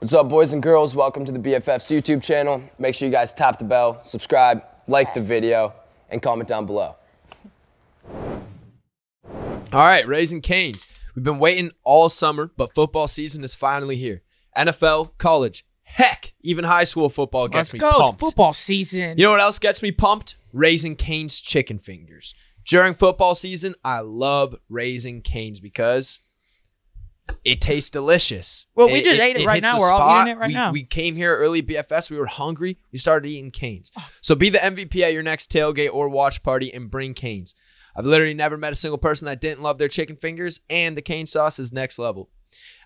What's up, boys and girls? Welcome to the BFFs YouTube channel. Make sure you guys tap the bell, subscribe, like the video, and comment down below. All right, Raising Cane's. We've been waiting all summer, but football season is finally here. NFL, college, heck, even high school football gets me pumped. Let's go, it's football season. You know what else gets me pumped? Raising Cane's chicken fingers. During football season, I love Raising Cane's because it tastes delicious. Well, we just ate it right now. We're all eating it right now. We came here early, BFFs. We were hungry. We started eating Cane's. So be the MVP at your next tailgate or watch party and bring Cane's. I've literally never met a single person that didn't love their chicken fingers, and the cane sauce is next level.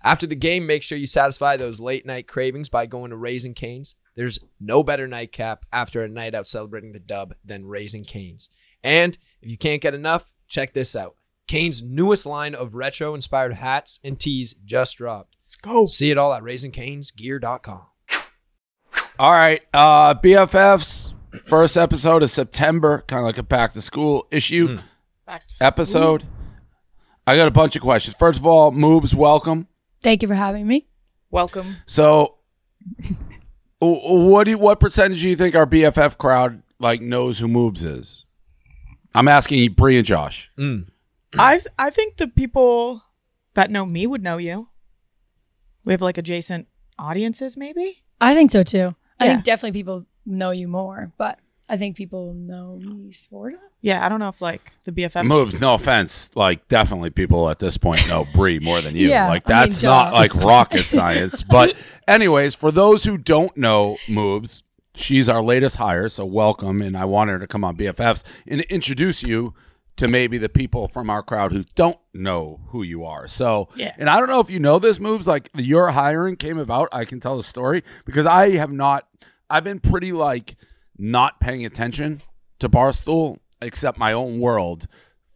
After the game, make sure you satisfy those late night cravings by going to Raising Cane's. There's no better nightcap after a night out celebrating the dub than Raising Cane's. And if you can't get enough, check this out. Cane's newest line of retro-inspired hats and tees just dropped. Let's go. See it all at raisingcanesgear.com. All right, BFFs, first episode of September, kind of like a back-to-school issue episode. I got a bunch of questions. First of all, Moobs, welcome. Thank you for having me. Welcome. So, what percentage do you think our BFF crowd knows who Moobs is? I'm asking Bree and Josh. I think the people that know me would know you. We have adjacent audiences, maybe? I think so too. I Yeah. think definitely people know you more, but I think people know me sort of. Yeah, I don't know if the BFFs. Moobs, no offense. Definitely people at this point know Bree more than you. Yeah, That's not rocket science. But anyways, for those who don't know Moobs, she's our latest hire, so welcome. And I want her to come on BFFs and introduce you to maybe the people from our crowd who don't know who you are. So, yeah. And I don't know if you know this, Moobs, your hiring came about, I can tell the story, because I've been pretty not paying attention to Barstool, except my own world,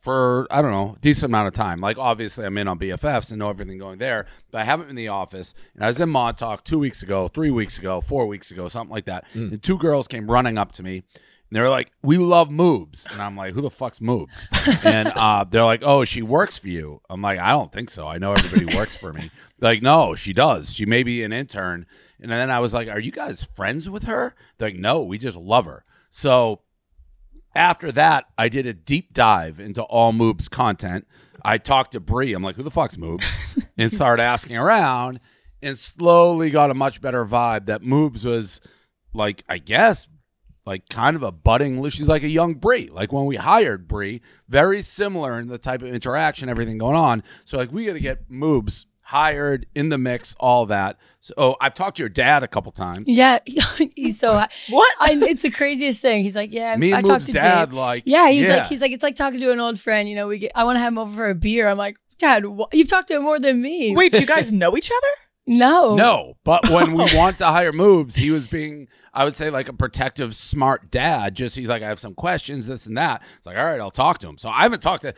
for, I don't know, a decent amount of time. Obviously, I'm in on BFFs and know everything going there, but I haven't been in the office. And I was in Montauk 2 weeks ago, 3 weeks ago, 4 weeks ago, something like that. And two girls came running up to me. And they were like, "We love Moobs." And I'm like, "Who the fuck's Moobs?" And they're like, "Oh, she works for you." I'm like, "I don't think so. I know everybody works for me." They're like, "No, she does. She may be an intern." And then I was like, "Are you guys friends with her?" They're like, "No, we just love her." So after that, I did a deep dive into all Moobs content. I talked to Bree. I'm like, "Who the fuck's Moobs?" And started asking around and slowly got a much better vibe that Moobs was I guess, kind of a budding, she's like a young Bree. When we hired Bree, very similar in the type of interaction, everything going on. So we got to get Moobs hired, in the mix, all that. So I've talked to your dad a couple times. Yeah, he's so What? it's the craziest thing. He's like, yeah, Me and I talked Moobs' to dad, Dave. Yeah, he's like, it's like talking to an old friend. I want to have him over for a beer. I'm like, Dad, you've talked to him more than me. Wait, do you guys know each other? No, but when we want to hire Moobs, he was being, I would say, a protective, smart dad. He's like, I have some questions, this and that. It's like, all right, I'll talk to him. So I haven't talked to,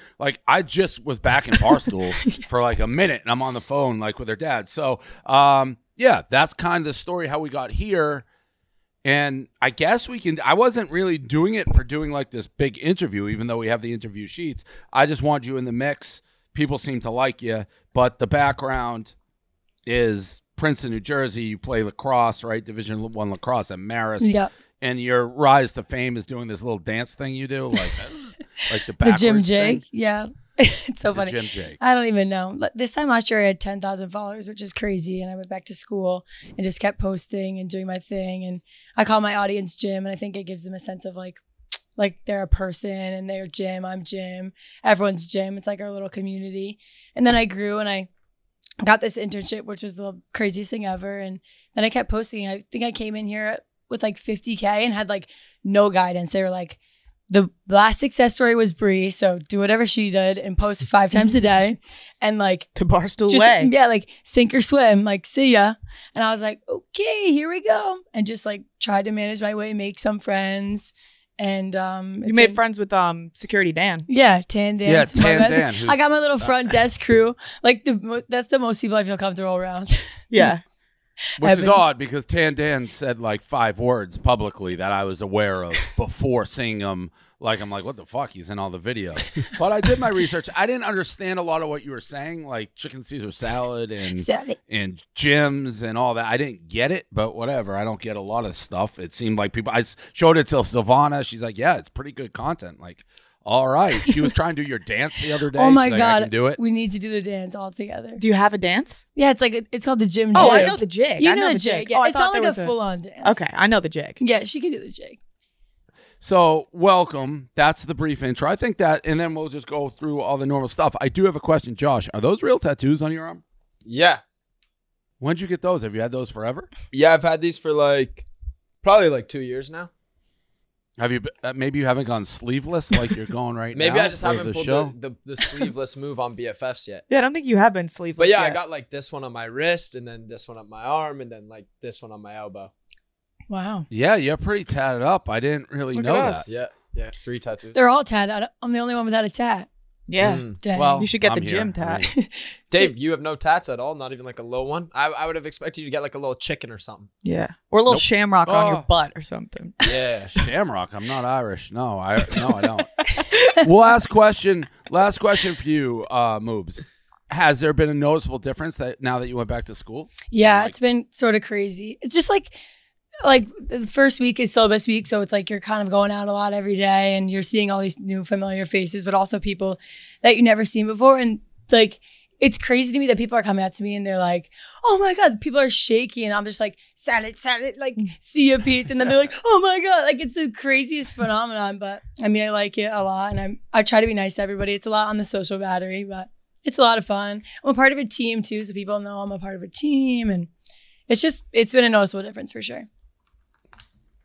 I just was back in Barstool for a minute, and I'm on the phone with their dad. So yeah, that's kind of the story how we got here. And I guess I wasn't really doing it for doing this big interview, even though we have the interview sheets. I just wanted you in the mix. People seem to like you, but the background is Princeton, New Jersey. You play lacrosse, right? Division I lacrosse at Marist. Yep. And your rise to fame is doing this little dance thing you do, the the Jim backwards Jake. thing. Yeah, it's so funny. Jim Jake. I don't even know. But this time last year, I had 10,000 followers, which is crazy. And I went back to school and just kept posting and doing my thing. And I call my audience Jim, and I think it gives them a sense of they're a person, and they're Jim. I'm Jim. Everyone's Jim. It's our little community. And then I grew, and I got this internship, which was the craziest thing ever. And then I kept posting. I think I came in here with 50K and had no guidance. They were like, the last success story was Bree, so do whatever she did and post 5 times a day. And to Barstool way. Yeah, sink or swim, see ya. And I was like, okay, here we go. And just tried to manage my way, make some friends. And you made friends with Security Dan. Yeah, Tan Dan. Yeah, Tan Dan. I got my little front desk crew. That's the most people I feel comfortable around. Yeah. Which is odd because Tan Dan said like 5 words publicly that I was aware of before seeing them. Like, I'm like, what the fuck? He's in all the videos. But I did my research. I didn't understand a lot of what you were saying, like chicken Caesar salad and gyms and all that. I didn't get it, but whatever. I don't get a lot of stuff. It seemed like people, I showed it to Silvana. She's like, yeah, it's pretty good content. Like, all right. She was trying to do your dance the other day. Oh my She's like, God. I can do it. We need to do the dance all together. Do you have a dance? Yeah, it's called the gym jig. Oh, I know the jig. You I know the jig. Yeah. Oh, It's not like a full-on dance. Okay, I know the jig. Yeah, she can do the jig. So, welcome. That's the brief intro. I think that, and then we'll just go through all the normal stuff. I do have a question, Josh. Are those real tattoos on your arm? Yeah. When'd you get those? Have you had those forever? Yeah, I've had these for probably 2 years now. Have you? Maybe you haven't gone sleeveless like you're going right now. Maybe I just for haven't the pulled show. the sleeveless move on BFFs yet. Yeah, I don't think you have been sleeveless But yeah, yet. I got this one on my wrist, and then this one on my arm, and then this one on my elbow. Wow. Yeah, you're pretty tatted up. I didn't really Look know at that. us. Yeah, 3 tattoos. They're all tatted. I'm the only one without a tat. Yeah. Dang. Well, You should get I'm the gym here. I tat. mean, Dave, you have no tats at all? Not even a little one? I would have expected you to get a little chicken or something. Yeah. Or a little Nope. shamrock on your Oh. butt or something. Yeah. Shamrock. I'm not Irish. No, I don't. Well, last question for you, Moobs. Has there been a noticeable difference that now that you went back to school? Yeah, it's been sort of crazy. It's just like the first week is syllabus week, so it's like you're kind of going out a lot every day and you're seeing all these new familiar faces, but also people that you never seen before. And it's crazy to me that people are coming out to me and they're like, oh my God, people are shaky. And I'm just like, salad, see you, Pete. And then they're like, oh my God, it's the craziest phenomenon. But I mean, I like it a lot. And I try to be nice to everybody. It's a lot on the social battery, but it's a lot of fun. I'm a part of a team too, so people know I'm a part of a team. And it's been a noticeable difference for sure.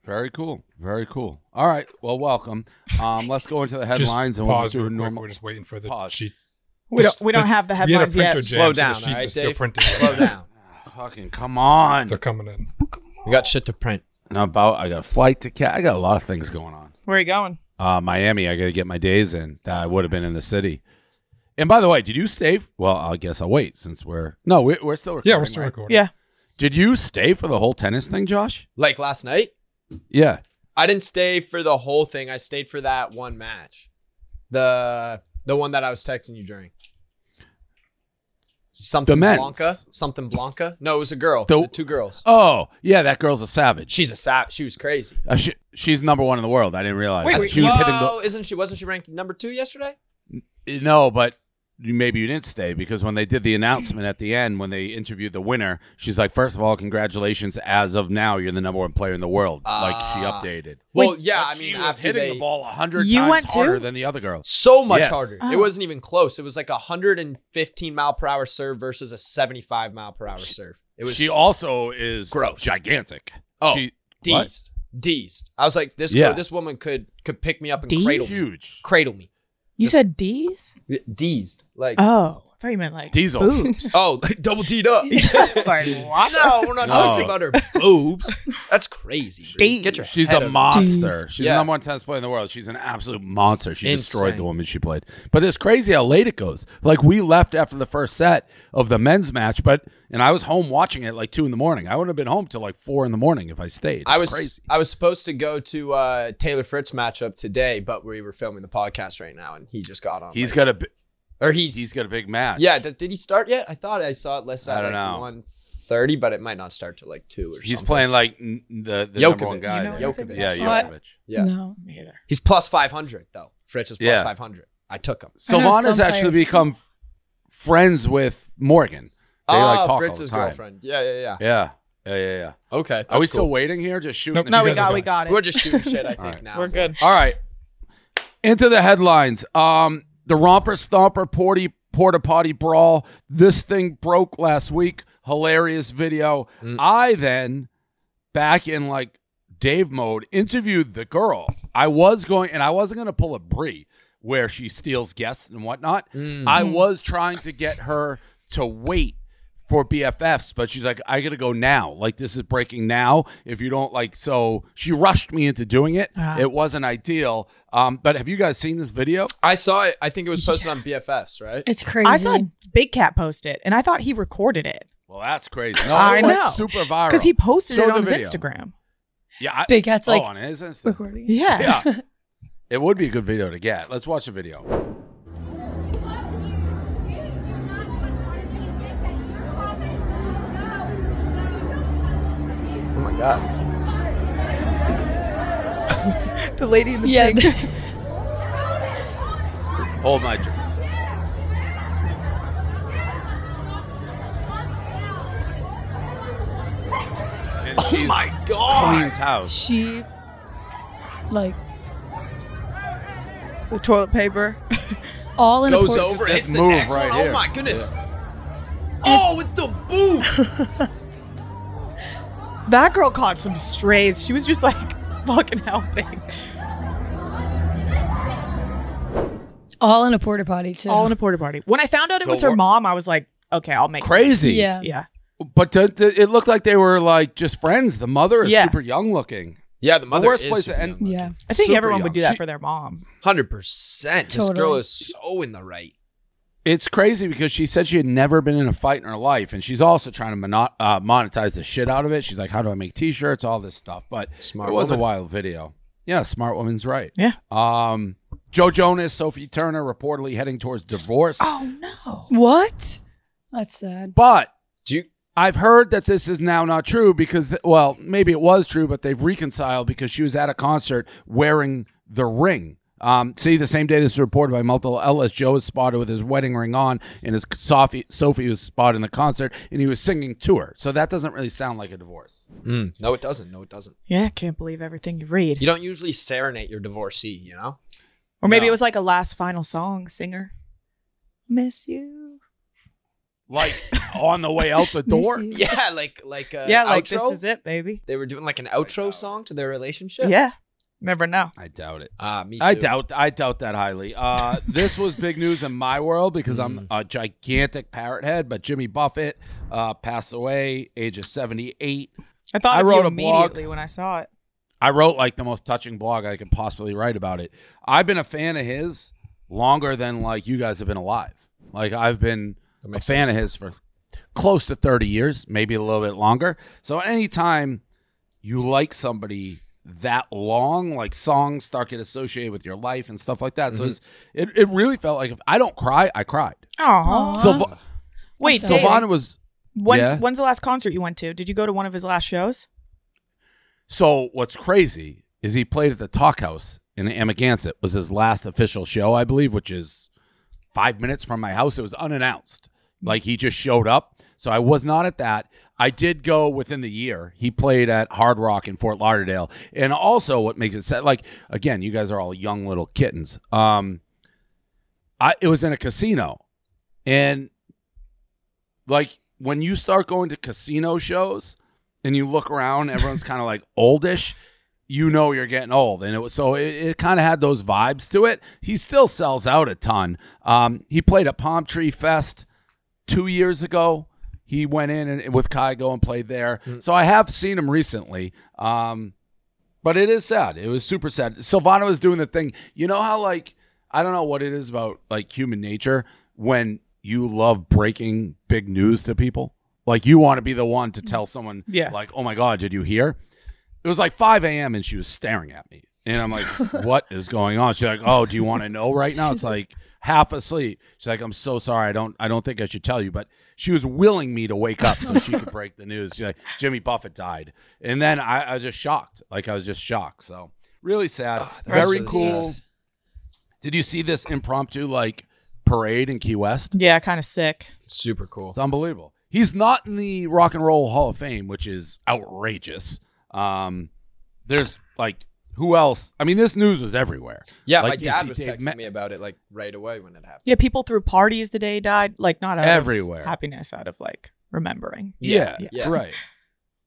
Very cool. Very cool. All right. Well, welcome. Let's go into the headlines and we'll just do a real quick. normal. We're just waiting for the Pause. sheets. We don't have the We had a headlines yet. printer jam, Slow so down, the sheets all are right, still Dave? printing. Slow down. Fucking come on. They're coming in. We got shit to print. I got a flight to catch. I got a lot of things going on. Where are you going? Miami. I got to get my days in. I would have been in the city. And by the way, did you stay? Well, I guess I'll wait since we're still recording. Yeah, we're still right? recording. Yeah. Did you stay for the whole tennis thing, Josh? Last night? Yeah. I didn't stay for the whole thing. I stayed for that one match. The one that I was texting you during. Something men's. Blanca? Something Blanca? No, it was a girl. The- The 2 girls. Oh, yeah, that girl's a savage. She's a savage. She was crazy. She's number 1 in the world. I didn't realize. Wait, she was hitting Whoa, wasn't she ranked number 2 yesterday? No, but maybe you didn't stay because when they did the announcement at the end, when they interviewed the winner, she's like, first of all, congratulations. As of now, you're the number 1 player in the world. She updated. Well, yeah, But I mean, she was after hitting the ball 100 You times went too? harder than the other girl. so much Yes. harder. Oh. It wasn't even close. It was 115 mile per hour serve versus a 75 mile per hour serve. It was She also is gross. Gigantic. Oh, She, what? Deezed. I was like, this woman could pick me up and Deezed? Huge. cradle me. You said D's? Deezed. Oh, I thought you meant Diesel. boobs. Oh, double D'd up. Sorry, what? No, we're not No. talking about her boobs. That's crazy. Deezed. Get your She's head a out. monster. She's Yeah. the number 1 tennis player in the world. She's an absolute monster. She destroyed Insane. the woman she played. But it's crazy how late it goes. We left after the first set of the men's match, and I was home watching it at 2 in the morning. I wouldn't have been home till 4 in the morning if I stayed. It's crazy. I was supposed to go to Taylor Fritz matchup today, but we were filming the podcast right now, and he just got on. He's got a big match. Yeah, did he start yet? I thought I saw it listed I at don't know. 1:30, but it might not start till 2 or He's something. playing the number 1 Jokovic. guy. You know there. Jokovic. Yeah, What? Jokovic. Yeah. No. He's plus 500 though. Fritz is plus Yeah. 500. I took him. I know Silvana's some actually players- become friends with Morgan. They talk Fritz's all the time. girlfriend. Yeah. Yeah. Okay. Are we that's still cool. waiting here? Just shooting? Nope. the No, we shit? got it. We're just shooting shit, I think, right. now. We're good. All right. Into the headlines. The Romper Stomper Porta Potty brawl. This thing broke last week. Hilarious video. I then, back in Dave mode, interviewed the girl. I wasn't going to pull a Brie where she steals guests and whatnot. I was trying to get her to wait for BFFs, but she's like, I gotta go now. This is breaking now. If you don't so she rushed me into doing it. It wasn't ideal. But have you guys seen this video? I saw it. I think it was posted on BFFs, right? It's crazy. I saw Big Cat post it, and I thought he recorded it. Well, that's crazy. No, I it went know. super viral. Because he posted Show it the on his video. Instagram. Yeah. Big Cat's like on his Instagram. recording. Yeah. Yeah. It would be a good video to get. Let's watch the video. Oh my God. The lady in the Yeah. pink. Hold my drink. And Oh she's my God. Queen's house. She like The toilet paper. all in Goes a Porta- over. This Hits the move next right one. here. Oh my goodness. Oh, with the boom. That girl caught some strays. She was just like fucking helping. all in a porta potty too. All in a porta potty. When I found out it The was her wor- mom, I was like, okay, I'll make Crazy. Yeah. sense. Yeah. But it looked like they were like just friends. The mother is Yeah. super young looking. Yeah, the mother worst is place super to end- young. Yeah. I think Super everyone young. would do that She- for their mom. 100%. This girl Totally. is so in the right. It's crazy because she said she had never been in a fight in her life, and she's also trying to monetize the shit out of it. She's like, "How do I make T-shirts? All this stuff." But Smart it was woman. a wild video. Yeah, smart woman's right. Yeah. Joe Jonas, Sophie Turner reportedly heading towards divorce. Oh no. What? That's sad. But Do you, I've heard that this is now not true because, well, maybe it was true, but they've reconciled because she was at a concert wearing the ring. See, the same day this was reported by multiple outlets, Joe was spotted with his wedding ring on, and his Sophie was spotted in the concert, and he was singing to her. So that doesn't really sound like a divorce. no, it doesn't. No, it doesn't. Yeah, can't believe everything you read. You don't usually serenade your divorcee, you know? Or maybe No. it was like a last final song singer. Miss you. Like on the way out the door. Miss you. Yeah, like Yeah, like outro. this is it, baby. They were doing like an outro song to their relationship. Yeah. Never know. I doubt it. Me too. I doubt that highly. This was big news in my world because I'm a gigantic parrot head, but Jimmy Buffett passed away, age of 78. I thought I of wrote you a blog. immediately when I saw it. I wrote like the most touching blog I could possibly write about it. I've been a fan of his longer than like you guys have been alive. Like I've been a fan of his for close to 30 years, maybe a little bit longer. So anytime you like somebody that long, like songs start get associated with your life and stuff like that. So it really felt like if I don't cry, I cried. Oh. So Wait, sorry. Davey, Sylvana was when's the last concert you went to? Did you go to one of his last shows? So what's crazy is he played at the Talk House in Amagansett. Was his last official show, I believe, which is 5 minutes from my house. It was unannounced. Like he just showed up. So I was not at that. I did go within the year. He played at Hard Rock in Fort Lauderdale. And also what makes it sad, like, again, you guys are all young little kittens. It was in a casino. And like when you start going to casino shows and you look around, everyone's kind of like oldish, you know you're getting old. And it kind of had those vibes to it. He still sells out a ton. He played at Palm Tree Fest 2 years ago. He went in and with Kygo and played there. So I have seen him recently. But it is sad. It was super sad. Sylvana was doing the thing. You know how, like, I don't know what it is about, like, human nature when you love breaking big news to people. Like, you want to be the one to tell someone, like, oh, my God, did you hear? It was like 5 a.m. and she was staring at me. And I'm like, what is going on? She's like, oh, do you want to know right now? It's like half asleep. She's like, I'm so sorry. I don't think I should tell you. But she was willing me to wake up so she could break the news. She's like, Jimmy Buffett died. And then I was just shocked. Like, I was just shocked. So really sad. Very cool. Did you see this impromptu, like, parade in Key West? Yeah, kind of sick. Super cool. It's unbelievable. He's not in the Rock and Roll Hall of Fame, which is outrageous. There's, like, who else? I mean, this news was everywhere. Yeah, Like, my you dad see was Dave texting me about it like right away when it happened. Yeah, people threw parties the day he died. Like, not out Everywhere. of happiness, out of, like, remembering. Yeah, Yeah. right.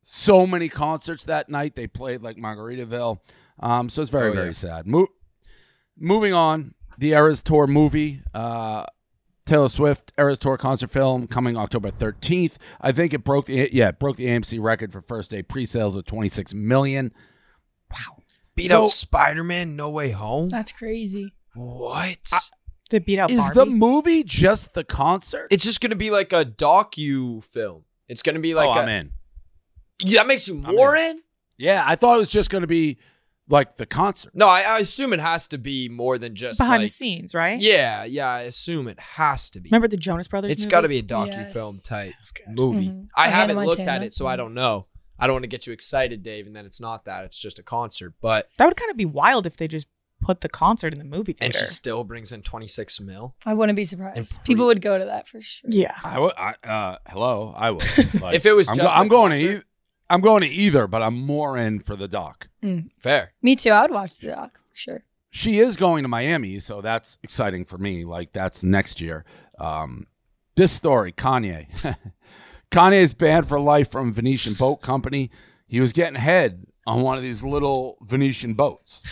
So many concerts that night. They played like Margaritaville. So it's very, very sad. Moving on, the Eras Tour movie, Taylor Swift Eras Tour concert film coming October 13th. I think it broke the AMC record for first day pre-sales with 26 million. Wow. Beat out Spider-Man No Way Home? That's crazy. What? To beat out Is Barbie? the movie just the concert? It's just going to be like a docu film. It's gonna be like I'm in. Yeah, that makes you more in? Yeah, I thought it was just going to be like the concert. No, I assume it has to be more than just Behind like, the scenes, right? Yeah, I assume it has to be. Remember the Jonas Brothers It's movie? got to be a docu-film type movie. Mm-hmm. I Hannah haven't looked Montana. at it, so I don't know. I don't want to get you excited, Dave, and then it's not that. It's just a concert. But That would kind of be wild if they just put the concert in the movie and theater. she still brings in 26 mil. I wouldn't be surprised. And People would go to that for sure. Yeah. I would. Hello, I would. Like, If it was just I'm a going concert- to. I'm going to either, but I'm more in for the doc. Fair. Me too. I would watch the doc for sure. She is going to Miami, so that's exciting for me. Like that's next year. This story, Kanye. Kanye is banned for life from Venetian Boat Company. He was getting head on one of these little Venetian boats.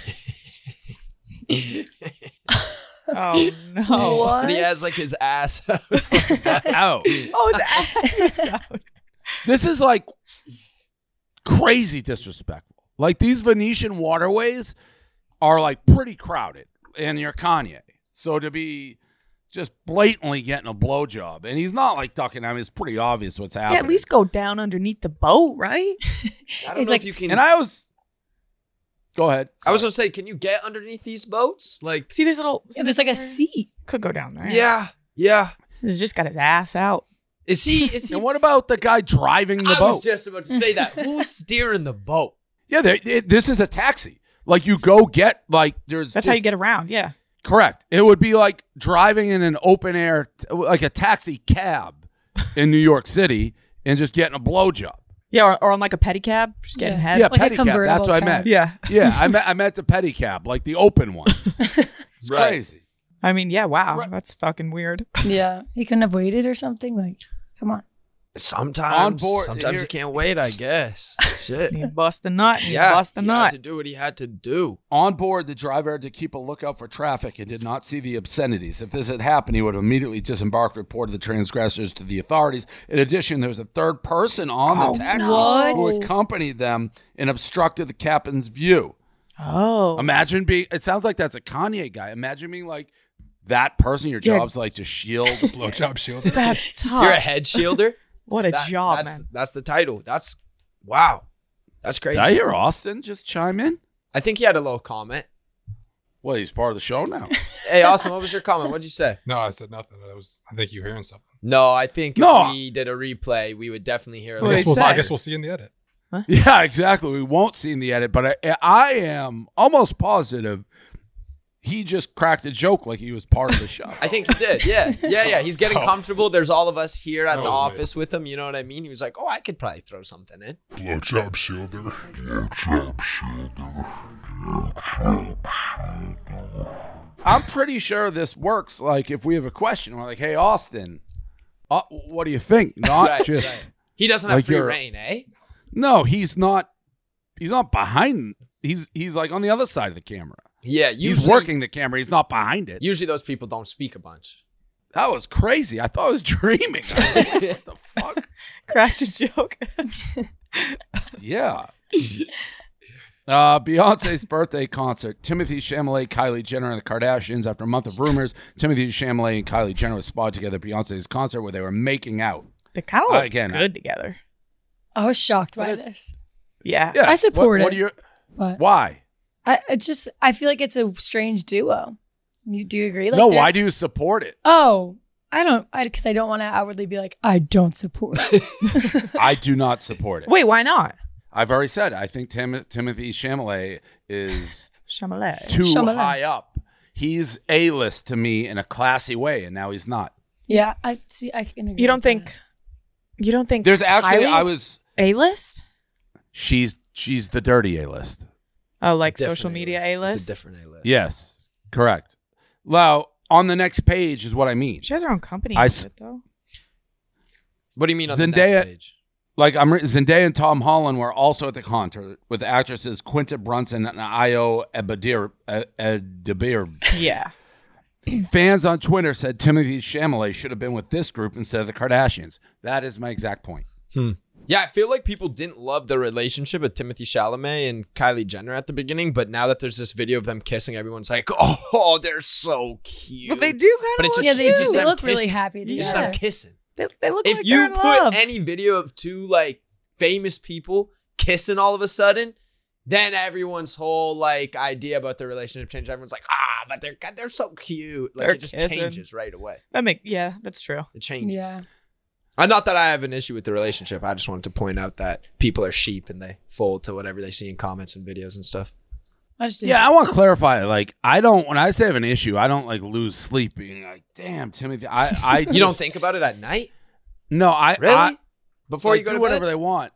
Oh no. What? He has like his ass out. Ow. Oh, it's out. This is like crazy disrespectful. Like these Venetian waterways are like pretty crowded, and you're Kanye. So to be just blatantly getting a blowjob, and he's not like ducking. I mean, it's pretty obvious what's happening. Yeah, at least go down underneath the boat, right? I don't He's know like- if you can. And I was. Go ahead. I was gonna say, can you get underneath these boats? Like, See this little. Yeah, there's like a seat. Could go down there. yeah. He's just got his ass out. Is he? And what about the guy driving the I boat? was just about to say that. Who's steering the boat? Yeah, this is a taxi. Like you go get like there's. That's how you get around. Yeah. Correct. It would be like driving in an open air, like a taxi cab in New York City, and just getting a blowjob. Yeah, or on like a pedicab, just getting Yeah. head. Yeah, Like a pedicab. convertible That's what I cab. meant. Yeah. Yeah, I meant the pedicab, like the open ones. It's Right. crazy. I mean, yeah, wow. Right. That's fucking weird. Yeah. He couldn't have waited or something. Like, come on. Sometimes, On board- sometimes here- you can't wait. I guess. Shit. He bust a nut. He Yeah, bust a he nut. had to do what he had to do. On board, the driver had to keep a lookout for traffic and did not see the obscenities. If this had happened, he would have immediately disembarked, reported the transgressors to the authorities. In addition, there was a third person on the taxi what? who accompanied them and obstructed the captain's view. Oh. Imagine being, it sounds like that's a Kanye guy. Imagine being like that person. Your Yeah. job's like to shield. Blowjob shielder. That's tough. You're a head shielder. What a job, that's, man. That's the title. That's wow. That's crazy. Did I hear Austin just chime in? I think he had a little comment. Well, he's part of the show now. Hey, Austin, what was your comment? What'd you say? No, I said nothing. I think you hearing something. No, I think No. if we did a replay, we would definitely hear a What I did little he guess, say? we'll see in the edit. Yeah, exactly. We won't see in the edit, but I am almost positive he just cracked a joke like he was part of the show. I think he did. Yeah. He's getting comfortable. There's all of us here at That the was office with him. You know what I mean? He was like, "Oh, I could probably throw something in." Blowjob shielder. Blowjob shielder. I'm pretty sure this works. Like, if we have a question, we're like, "Hey, Austin, what do you think?" Not Right, just right. He doesn't have like free you're- reign, eh? no. He's not. He's not behind. He's like on the other side of the camera. Yeah, He's working the camera. He's not behind it. Usually, those people don't speak a bunch. That was crazy. I thought I was dreaming. I was like, what the fuck? Cracked a joke. Yeah. Beyonce's birthday concert. Timothee Chalamet, Kylie Jenner, and the Kardashians. After a month of rumors, Timothee Chalamet and Kylie Jenner were spotted together at Beyonce's concert where they were making out. They kind of look Again, good together. I was shocked by this. Yeah. Yeah. I support what it. do you? But Why? I feel like it's a strange duo. Do you agree? Like No. they're- Why do you support it? Oh, because I don't want to outwardly be like, I don't support it. I do not support it. Wait, why not? I've already said I think Timothee Chalamet is Chalamet. too Chalamet. high up. He's A-list to me in a classy way, and now he's not. Yeah, I see. I can agree. You don't with think? that. You don't think? There's actually Kylie's A-list? she's the dirty A-list. Oh, like Different social media A-list. A-list? It's a different A-list. Yes, correct. Now, on the next page is what I mean. She has her own company. I with s- it, though. What do you mean on the Zendaya- next page? Like Zendaya and Tom Holland were also at the concert with actresses Quinta Brunson and Io Edebir. Yeah. Fans on Twitter said Timothee Chalamet should have been with this group instead of the Kardashians. That is my exact point. Yeah, I feel like people didn't love the relationship of Timothee Chalamet and Kylie Jenner at the beginning, but now that there's this video of them kissing, everyone's like, "Oh, they're so cute." But they do kind But of it's look just- Yeah, it's they just do. They them look really kissing. happy It's just them together. kissing. They look If like you they're in put love. any video of two like famous people kissing all of a sudden, then everyone's whole like idea about their relationship changes. Everyone's like, but they're so cute. Like They're it just kissing. changes right away. That's true. It changes. Yeah. Not that I have an issue with the relationship. I just wanted to point out that people are sheep and they fold to whatever they see in comments and videos and stuff. I want to clarify. Like, I don't. When I say I have an issue, I don't like lose sleep being like, damn, Timothy. I You don't think about it at night? No, Really? Before like, you go do to whatever bed? they want.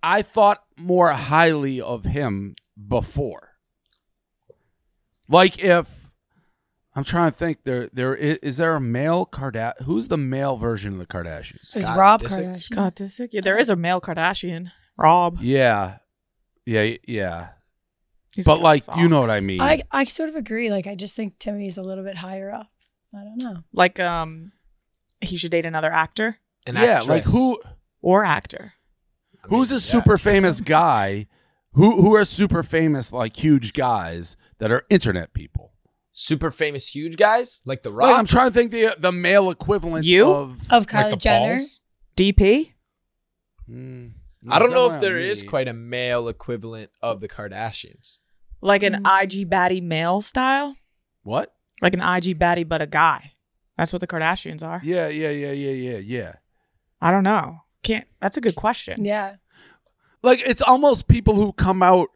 I thought more highly of him before. Like, if I'm trying to think, is there a male Kardashian? Who's the male version of the Kardashians? It's Scott Rob Disick? Kardashian. Scott Disick. Yeah, there is a male Kardashian. Rob. Yeah. He's But got like, you know socks. what I mean? I sort of agree. Like, I just think Timothy's a little bit higher up. I don't know. Like, he should date another actor An yeah, like actress. or actor. who's a yeah. super famous guy? Who are super famous, like huge guys that are internet people? Super famous huge guys? Like The Rock? Like, I'm trying to think the male equivalent You? of Of Like Kylie the Jenner. balls? DP. I don't know if Not there is me. quite a male equivalent of the Kardashians. Like an Mm. IG baddie male style. What? Like an IG baddie, but a guy. That's what the Kardashians are. Yeah. I don't know. That's a good question. Yeah. Like, it's almost people who come out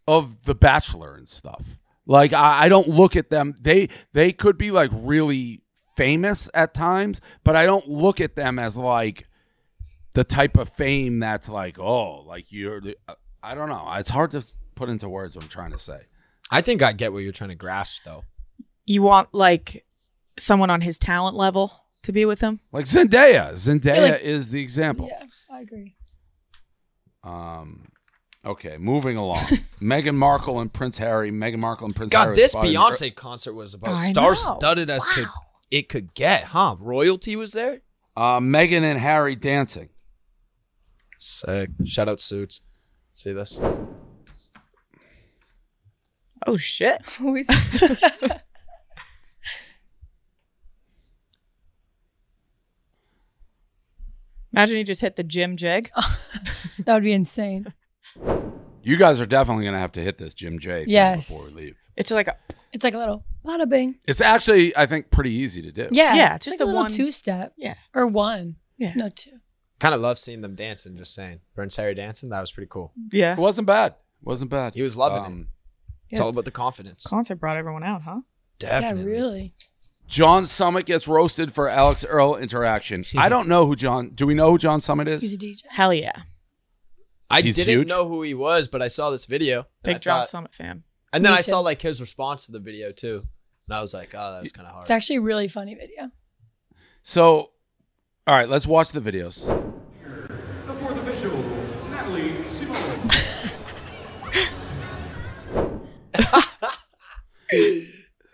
of The Bachelor and stuff. Like, I don't look at them. They could be like really famous at times, but I don't look at them as like the type of fame that's like, oh, like I don't know. It's hard to put into words what I'm trying to say. I think I get what you're trying to grasp, though. You want like someone on his talent level to be with him? Like Zendaya. Zendaya like- is the example. Yeah, I agree. Okay, moving along. Meghan Markle and Prince Harry. Meghan Markle and Prince God, Harry. this spotted- Beyonce concert was about I star-studded as it could get, huh? Royalty was there? Meghan and Harry dancing. Sick. Shout out Suits. See this? Oh shit. Who is- Imagine he just hit the gym jig. That would be insane. You guys are definitely going to have to hit this Jim J thing Yes. before we leave. It's like a It's like a little bada bing. It's actually, I think, pretty easy to do. Yeah. Yeah, It's just like the a little one- two-step. Yeah. Or one. Yeah. No, two. Kind of love seeing them dancing, just saying. Prince Harry dancing, that was pretty cool. yeah. It wasn't bad. Wasn't bad. He was loving it. It's all Yes. about the confidence. Concert brought everyone out, huh? Definitely. Yeah, really. John Summit gets roasted for Alix Earle interaction. I don't know who John. Do we know who John Summit He's a is? DJ. Hell yeah. I He's didn't huge? know who he was, but I saw this video. and Big I John thought- Summit fan. And then Me I saw too. like his response to the video too. And I was like, oh, that was kind of hard. It's actually a really funny video. So, all right, let's watch the videos. The fourth official, Natalie Simone.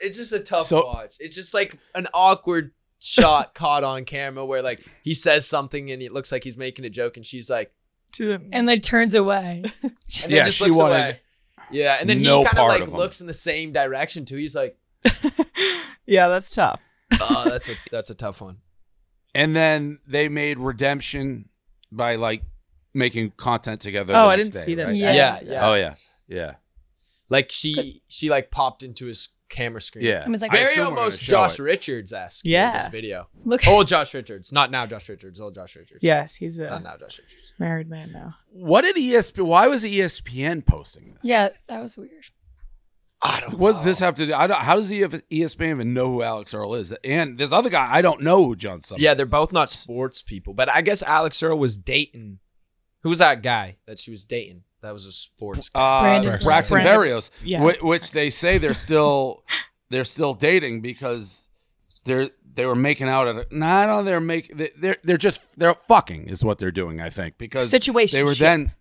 It's just a tough So- watch. It's just like an awkward shot caught on camera where like he says something and it looks like he's making a joke and she's like, And then turns away. and Yeah, then just she looks wanted away. Yeah, and then no he kind of part like of him. looks in the same direction too. He's like, Yeah, that's tough. oh, that's a tough one. And then they made redemption by like making content together. Oh, the I next didn't day, see that. right? Yeah. Yeah. Oh yeah. Like she like popped into his camera screen. Yeah. I was like, Very assume we're gonna almost show Josh it. Richards-esque. Yeah. This video. look. Old Josh Richards, not now Josh Richards. Old Josh Richards. Yes, he's a Not now Josh Richards. married man now. What did ESPN? Why was ESPN posting this? Yeah, that was weird. I don't. What does this have to do? How does ESPN even know who Alix Earle is? And this other guy, I don't know who John Summit Yeah, they're is. both not sports people, but I guess Alix Earle was dating. Who was that guy that she was dating? That was a sports guy. Brandon Braxton Brandon. Berrios, Yeah. which they say they're still dating because they were making out at they're fucking is what they're doing, I think, because Situationship. they were then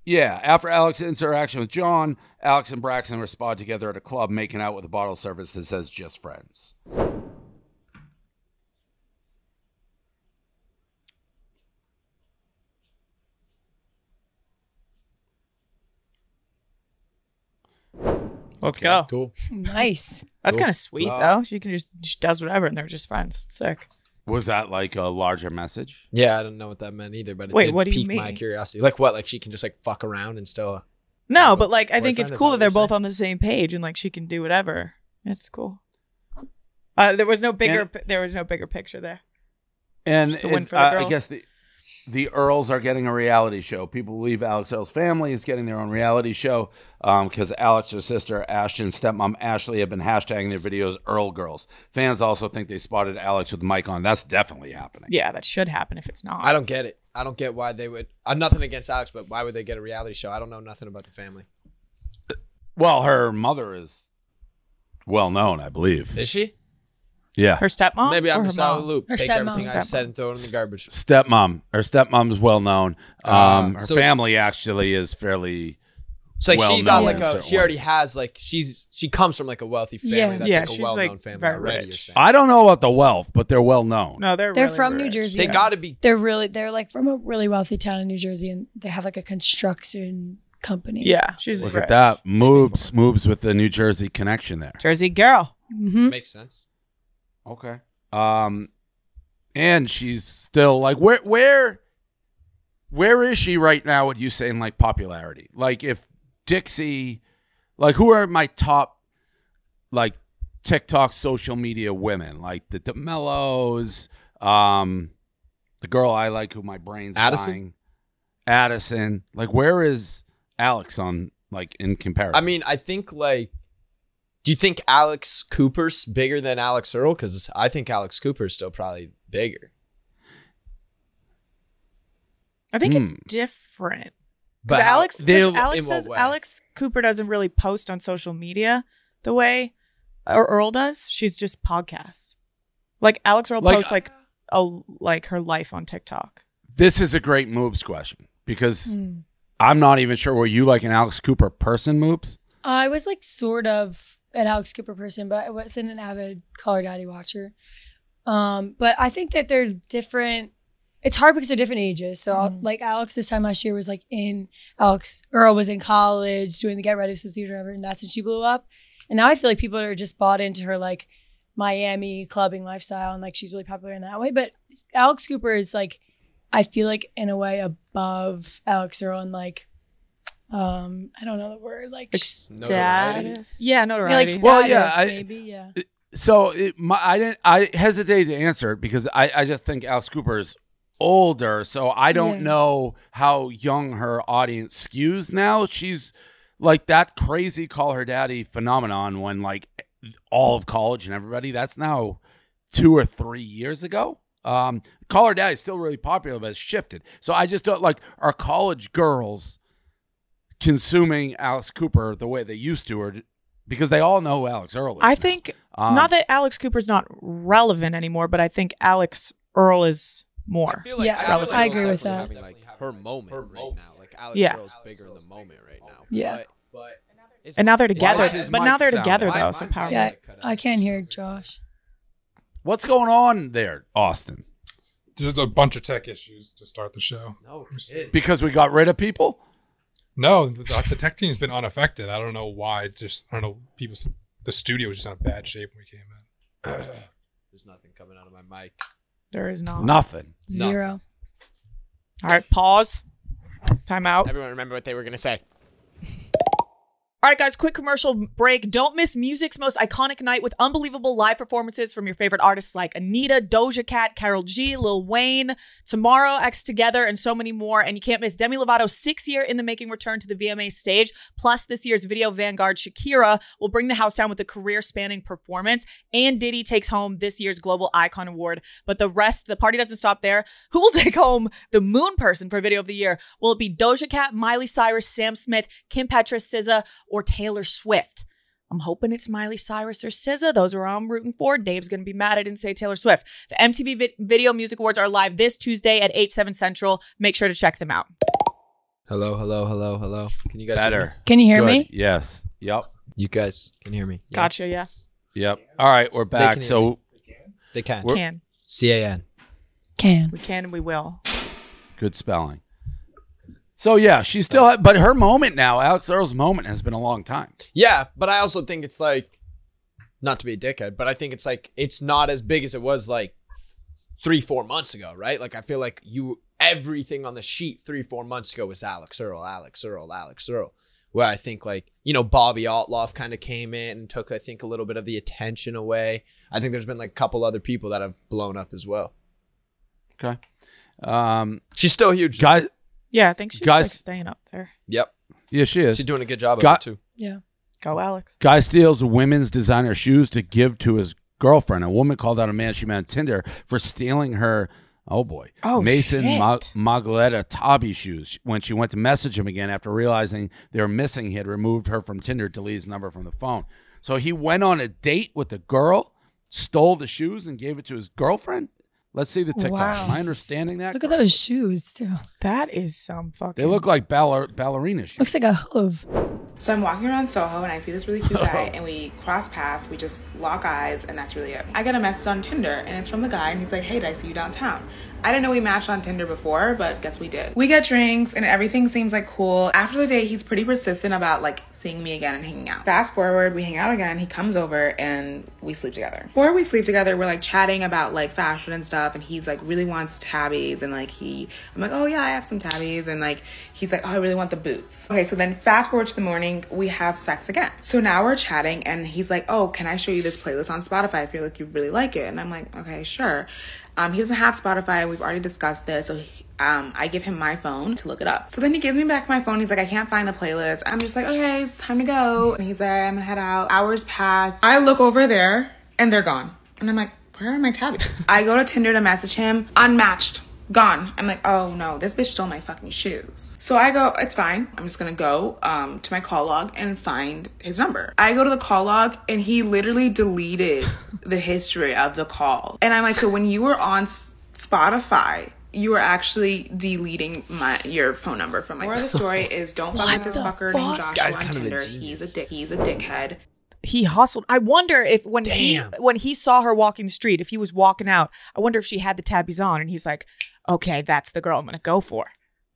after Alex's interaction with John, Alix and Braxton were spotted together at a club making out with a bottle service that says just friends. Let's go. Cool. Nice. That's Cool. kind of sweet, though. She does whatever, and they're just friends. It's sick. Was that like a larger message? Yeah, I don't know what that meant either, but it Wait, did what do you pique my mean? curiosity. Like what? Like she can just like fuck around and still. No, have but a like I think boyfriend? it's Is cool that that they're what you're both on the same page and like she can do whatever. It's cool. There was no bigger picture there. And Just a win for the I girls. guess the Earls are getting a reality show. People believe Alix Earle's family is getting their own reality show because Alex, her sister, Ashton, stepmom Ashley have been hashtagging their videos Earl Girls. Fans also think they spotted Alex with the mic on. That's definitely happening. Yeah, that should happen if it's not. I don't get it. I don't get why they would. Nothing against Alex, but why would they get a reality show? I don't know nothing about the family. Well, her mother is well known, I believe. Is she? Yeah. Her stepmom? Maybe I'm or her just out of the mom? loop. Her Take stepmom. everything I said and throw it in the garbage. Stepmom. Her stepmom is well known. Her so family actually is fairly So like well she got known like in a. certain She already ways. has like she comes from like a wealthy family. Yeah. That's Yeah, like a she's, well-known like, family very already. rich. You're saying. I don't know about the wealth, but they're well known. No, they're They're really from New rich. Jersey. They Yeah. got to be. They're like from a really wealthy town in New Jersey, and they have like a construction company. Yeah, she's Look rich. at that. Moves with the New Jersey connection there. Jersey girl. Mm-hmm. Makes sense. Okay. And she's still like where is she right now, would you say, in like popularity? Like if Dixie, like who are my top like TikTok social media women? Like the DeMellos, the girl I like who my brain's Addison? flying. Addison. Like where is Alex on like in comparison? I mean, I think like. Do you think Alex Cooper's bigger than Alix Earle? Because I think Alex Cooper's still probably bigger. I think it's different. But Because how- Alex, in what says way? Alex Cooper doesn't really post on social media the way Earl does. She's just podcasts. Like Alex Earle Like- posts like her life on TikTok. This is a great Moobs question because I'm not even sure, were you like an Alex Cooper person, Moobs? I was like sort of an Alex Cooper person, but I wasn't an avid Call Her Daddy watcher. But I think that they're different. It's hard because they're different ages. So like Alex this time last year was like Alix Earle was in college doing the Get Ready with Theater, whatever, and that's when she blew up. And now I feel like people are just bought into her like Miami clubbing lifestyle, and like she's really popular in that way. But Alex Cooper is like, I feel like in a way above Alix Earle, and like I don't know the word, like Notoriety? Status. Yeah, notoriety. like status, Well, yeah, maybe, yeah. So I hesitate to answer it because I just think Alex Cooper's older, so I don't know how young her audience skews now. She's like that crazy Call Her Daddy phenomenon when like all of college and everybody, that's now 2 or 3 years ago. Call Her Daddy is still really popular, but it's shifted. So I just don't like, are college girls consuming Alex Cooper the way they used to, or because they all know who Alix Earle is I now. think not that Alex Cooper's not relevant anymore, but I think Alix Earle is more. I feel like Yeah, Alex I Earle's agree with definitely that. having, like her moment right now. Like Alex Yeah. Earle's bigger in the moment right now. Yeah. But it's- And now they're it's- together. Why does his But mic now they're sound together like- though, so power. Yeah, I can't hear Josh. What's going on there, Austin? There's a bunch of tech issues to start the show. No, shit. Because we got rid of people? No, the tech team's been unaffected. I don't know why. It's just, I don't know. The studio was just in a bad shape when we came in. There's nothing coming out of my mic. There is not. Nothing. Zero. All right, pause. Time out. Everyone remember what they were gonna say. All right, guys, quick commercial break. Don't miss music's most iconic night with unbelievable live performances from your favorite artists like Anita, Doja Cat, Karol G, Lil Wayne, Tomorrow X Together, and so many more. And you can't miss Demi Lovato's 6-year in the making return to the VMA stage. Plus, this year's video vanguard Shakira will bring the house down with a career-spanning performance. And Diddy takes home this year's Global Icon Award. But the party doesn't stop there. Who will take home the Moon Person for Video of the Year? Will it be Doja Cat, Miley Cyrus, Sam Smith, Kim Petras, SZA, or Taylor Swift? I'm hoping it's Miley Cyrus or SZA. Those are all I'm rooting for. Dave's going to be mad I didn't say Taylor Swift. The MTV Video Music Awards are live this Tuesday at 8/7 Central. Make sure to check them out. Hello. Can you guys hear me? Better. Can you hear Good. me? Yes. Yep. You guys can hear me. Yeah? Gotcha, yeah. Yep. All right, we're back. can hear So They can. Can. CAN. Can. We can and we will. good spelling. So yeah, she still, but her moment now, Alix Earle's moment has been a long time. Yeah, but I also think it's like, not to be a dickhead, but I think it's like, it's not as big as it was like 3-4 months ago, right? Like I feel like everything on the sheet 3-4 months ago was Alix Earle, Alix Earle, Alix Earle. Where I think like, you know, Bobby Altloff kind of came in and took, I think, a little bit of the attention away. I think there's been like a couple other people that have blown up as well. Okay. She's still huge. Guys, Yeah, I think she's like staying up there. Yep. yeah, she is. She's doing a good job of it too. Yeah. Go, Alex. Guy steals women's designer shoes to give to his girlfriend. A woman called out a man she met on Tinder for stealing her, Mason Margoletta Tabi shoes. When she went to message him again after realizing they were missing, he had removed her from Tinder to delete his number from the phone. So he went on a date with the girl, stole the shoes, and gave it to his girlfriend? Let's see the TikTok. Wow. Am I understanding that? Look at those shoes, too. That is some fucking... They look like ballerina shoes. Looks like a hoof. So I'm walking around Soho and I see this really cute guy and we cross paths, we just lock eyes, and that's really it. I get a message on Tinder and it's from the guy and he's like, hey, did I see you downtown? I didn't know we matched on Tinder before, but guess we did. We get drinks and everything seems like cool. After the date, he's pretty persistent about like seeing me again and hanging out. Fast forward, we hang out again, he comes over and we sleep together. Before we sleep together, we're like chatting about like fashion and stuff, and he's like really wants tabbies, and like I'm like, oh yeah, I have some tabbies, and like he's like, oh, I really want the boots. Okay, so then fast forward to the morning, we have sex again. So now we're chatting and he's like, oh, can I show you this playlist on Spotify? I feel like you really like it. And I'm like, okay, sure. He doesn't have Spotify. We've already discussed this. So I give him my phone to look it up. So then he gives me back my phone. He's like, I can't find the playlist. I'm just like, okay, it's time to go. And he's like, I'm gonna head out. Hours pass. I look over there and they're gone. And I'm like, where are my tabbies? I go to Tinder to message him. Unmatched. Gone. I'm like, oh no, this bitch stole my fucking shoes. So I go, it's fine. I'm just gonna go to my call log and find his number. I go to the call log and he literally deleted the history of the call. And I'm like, so when you were on Spotify, you were actually deleting your phone number from my phone. The story is don't fuck with this fucker named Joshua on Tinder. He's a dickhead. He hustled. I wonder if when he saw her walking the street, if he was walking out, I wonder if she had the tabbies on and he's like, okay, that's the girl I'm gonna go for.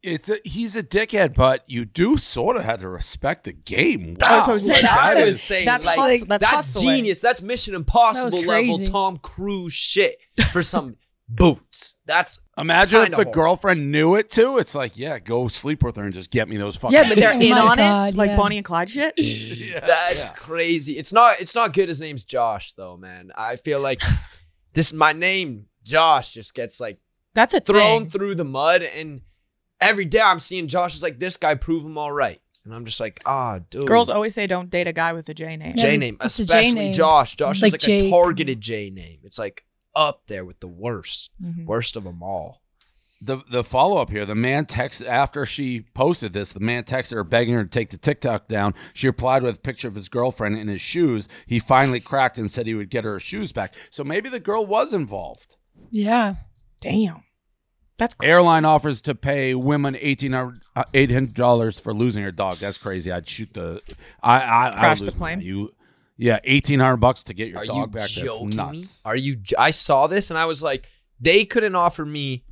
He's a dickhead, but you do sort of have to respect the game. Wow. That's that's genius. That's Mission Impossible level Tom Cruise shit for some boots. That's imagine if the girlfriend knew it too. It's like, yeah, go sleep with her and just get me those fucking. Yeah, but they're in on it, like Bonnie and Clyde shit. That's crazy. It's not good. His name's Josh though, man. I feel like my name Josh just gets like. That's a thrown thing. Through the mud, and every day I'm seeing Josh is like, this guy, prove him all right. And I'm just like, dude. Girls always say don't date a guy with a J name. J name, especially Josh. Josh is like a targeted J name. It's like up there with the worst of them all. The follow-up here, the man texted, after she posted this, the man texted her begging her to take the TikTok down. She replied with a picture of his girlfriend in his shoes. He finally cracked and said he would get her shoes back. So maybe the girl was involved. Yeah. Damn. That's crazy. Airline offers to pay women $800 for losing her dog. That's crazy. I'd shoot the crash the plane. $1,800 to get your dog back. Joking That's nuts. Me? Are you? I saw this and I was like, they couldn't offer me,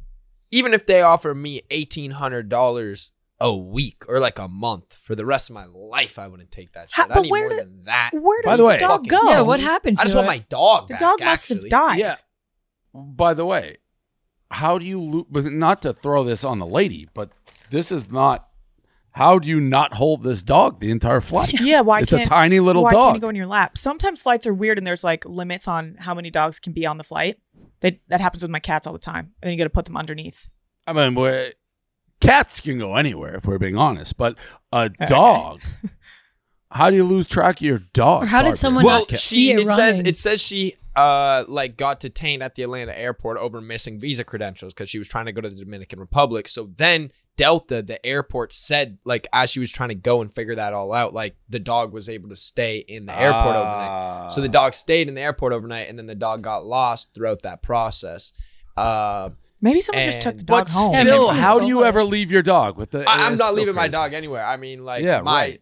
even if they offer me $1,800 a week or like a month for the rest of my life, I wouldn't take that shit. I need more than that. Where does the dog go? Yeah, what happened to it? I just want my dog back. The dog must have died. Yeah. By the way, how do you not to throw this on the lady, but this is not. How do you not hold this dog the entire flight? Yeah, it's a tiny little dog. Why can't you go in your lap? Sometimes flights are weird and there's like limits on how many dogs can be on the flight. That happens with my cats all the time. And then you got to put them underneath. I mean, cats can go anywhere if we're being honest, but a dog. How do you lose track of your dog? Or how did someone not see it running? It says she got detained at the Atlanta airport over missing visa credentials because she was trying to go to the Dominican Republic. So then Delta, the airport, said like as she was trying to go and figure that all out, like the dog was able to stay in the airport overnight. So the dog stayed in the airport overnight, and then the dog got lost throughout that process. Maybe someone just took the dog home. Still, how do you ever leave your dog with the? I'm not leaving my dog anywhere. I mean, like, I have my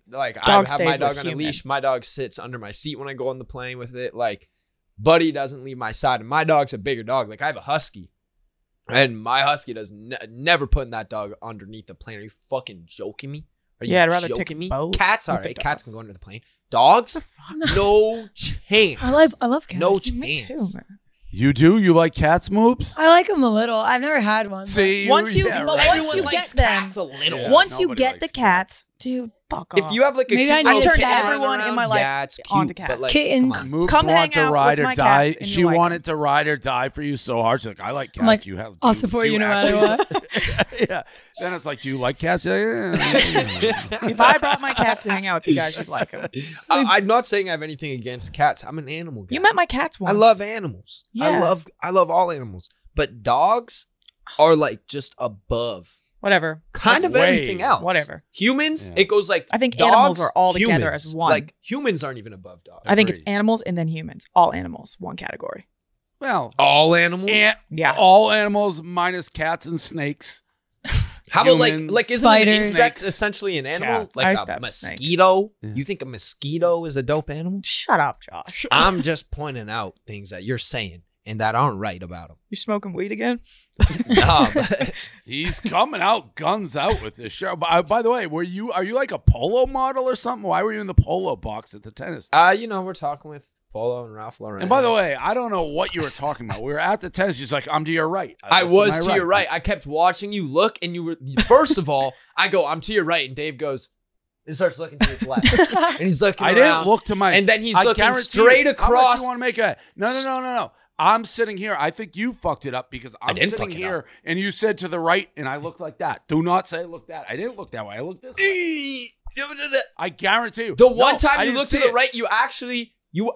dog on a leash. My dog sits under my seat when I go on the plane with it. Like, Buddy doesn't leave my side, and my dog's a bigger dog. Like, I have a husky. And my husky does never putting that dog underneath the plane. Are you fucking joking me? Are you Yeah, I'd rather joking take a me? boat Cats, all with the right. dog. Cats can go under the plane. Dogs, no chance. I love cats. No Me too, chance. man. You do? You like cats, Moobs? I like them a little. I've never had one. but- See, Once you, yeah, but right. once you get them, cats a little. Yeah, once you nobody get likes the cats. cats, dude, fuck off. If you have like a Maybe cute I need little to kitten try everyone running in my around, life yeah, it's cute, onto but cats. like, Kittens. come on. Moobs Come want hang to out ride with or my die. cats and She you like wanted to ride or die for you so hard. She's like, I like cats. I'm like, do you have, I'll do support you no actually- matter yeah. Then it's like, do you like cats? Yeah. If I brought my cats to hang out with you guys, you'd like them. I'm not saying I have anything against cats. I'm an animal guy. You met my cats once. I love animals. Yeah. I love all animals. But dogs are like just above Whatever. kind of way- everything else. Whatever. Humans, Yeah. it goes like I think dogs, animals are all together humans. as one. Like humans aren't even above dogs. I think it's Agreed. animals and then humans. All animals, one category. Well, all animals. Yeah. all animals minus cats and snakes. How about humans, like isn't an spiders, insect snakes, essentially an animal? cats. I Like used to a have a snake. mosquito? Yeah. You think a mosquito is a dope animal? Shut up, Josh. I'm just pointing out things that you're saying and that aren't right about them. You smoking weed again? Nah, but He's coming out guns out with this show. By the way, are you like a polo model or something? Why were you in the polo box at the tennis? we're talking with Polo and Ralph Lauren. And by the way, I don't know what you were talking about. We were at the tennis. She's like, I'm to your right. I looked was my to your right. I kept watching you look, and you were first of all. I go, I'm to your right, and Dave goes and starts looking to his left, and he's looking. I around, didn't look to my. and then he's I looking guarantee straight you, How much across. you want to make a? No. I'm sitting here. I think you fucked it up because I'm didn't sitting fuck it here, up. and you said to the right, and I looked like that. Do not say look that. I didn't look that way. I looked this way. I guarantee you. The one No, time I you didn't looked to see the it. right, you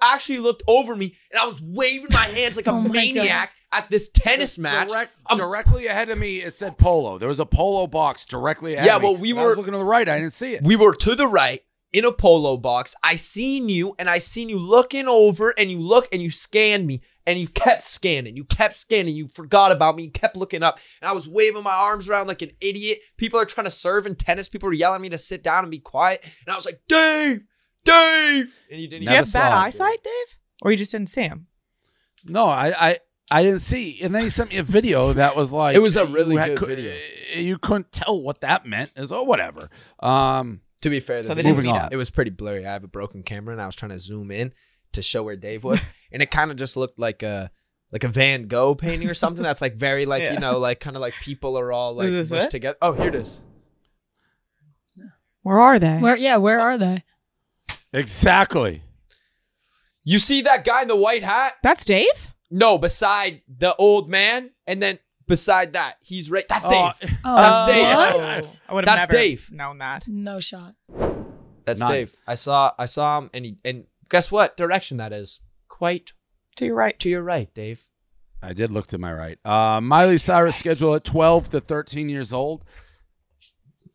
actually looked over me, and I was waving my hands like a Oh my maniac at this tennis match. Directly ahead of me, it said polo. There was a polo box directly ahead. Yeah, of me. well, we When I was were- looking to the right. I didn't see it. We were to the right in a polo box. I seen you, and I seen you looking over, and you look, and you scanned me, and you kept scanning. You forgot about me. You kept looking up, and I was waving my arms around like an idiot. People are trying to serve in tennis. People were yelling at me to sit down and be quiet, and I was like, Dave, and you didn't. Do you Never have bad saw it, eyesight, Dave? Or you just didn't see him? No, I didn't see. And then he sent me a video that was like, It was a really you good video. You couldn't tell what that meant. It was whatever. To be fair, So the they video didn't meet up. it was pretty blurry. I have a broken camera, and I was trying to zoom in to show where Dave was, and it kind of just looked like a Van Gogh painting or something. That's like very like Yeah. like kind of like people are all like Is this mushed it? together. Oh, here it is. Where are they? Where are they? Exactly. You see that guy in the white hat? That's Dave? No, beside the old man, and then beside that, he's right. That's Dave. Oh, That's Dave. what? I would have That's never Dave. known that. No shot. That's None. Dave. I saw him, and guess what direction that is? Quite To your right. to your right, Dave. I did look to my right. Miley Cyrus schedule at 12 to 13 years old.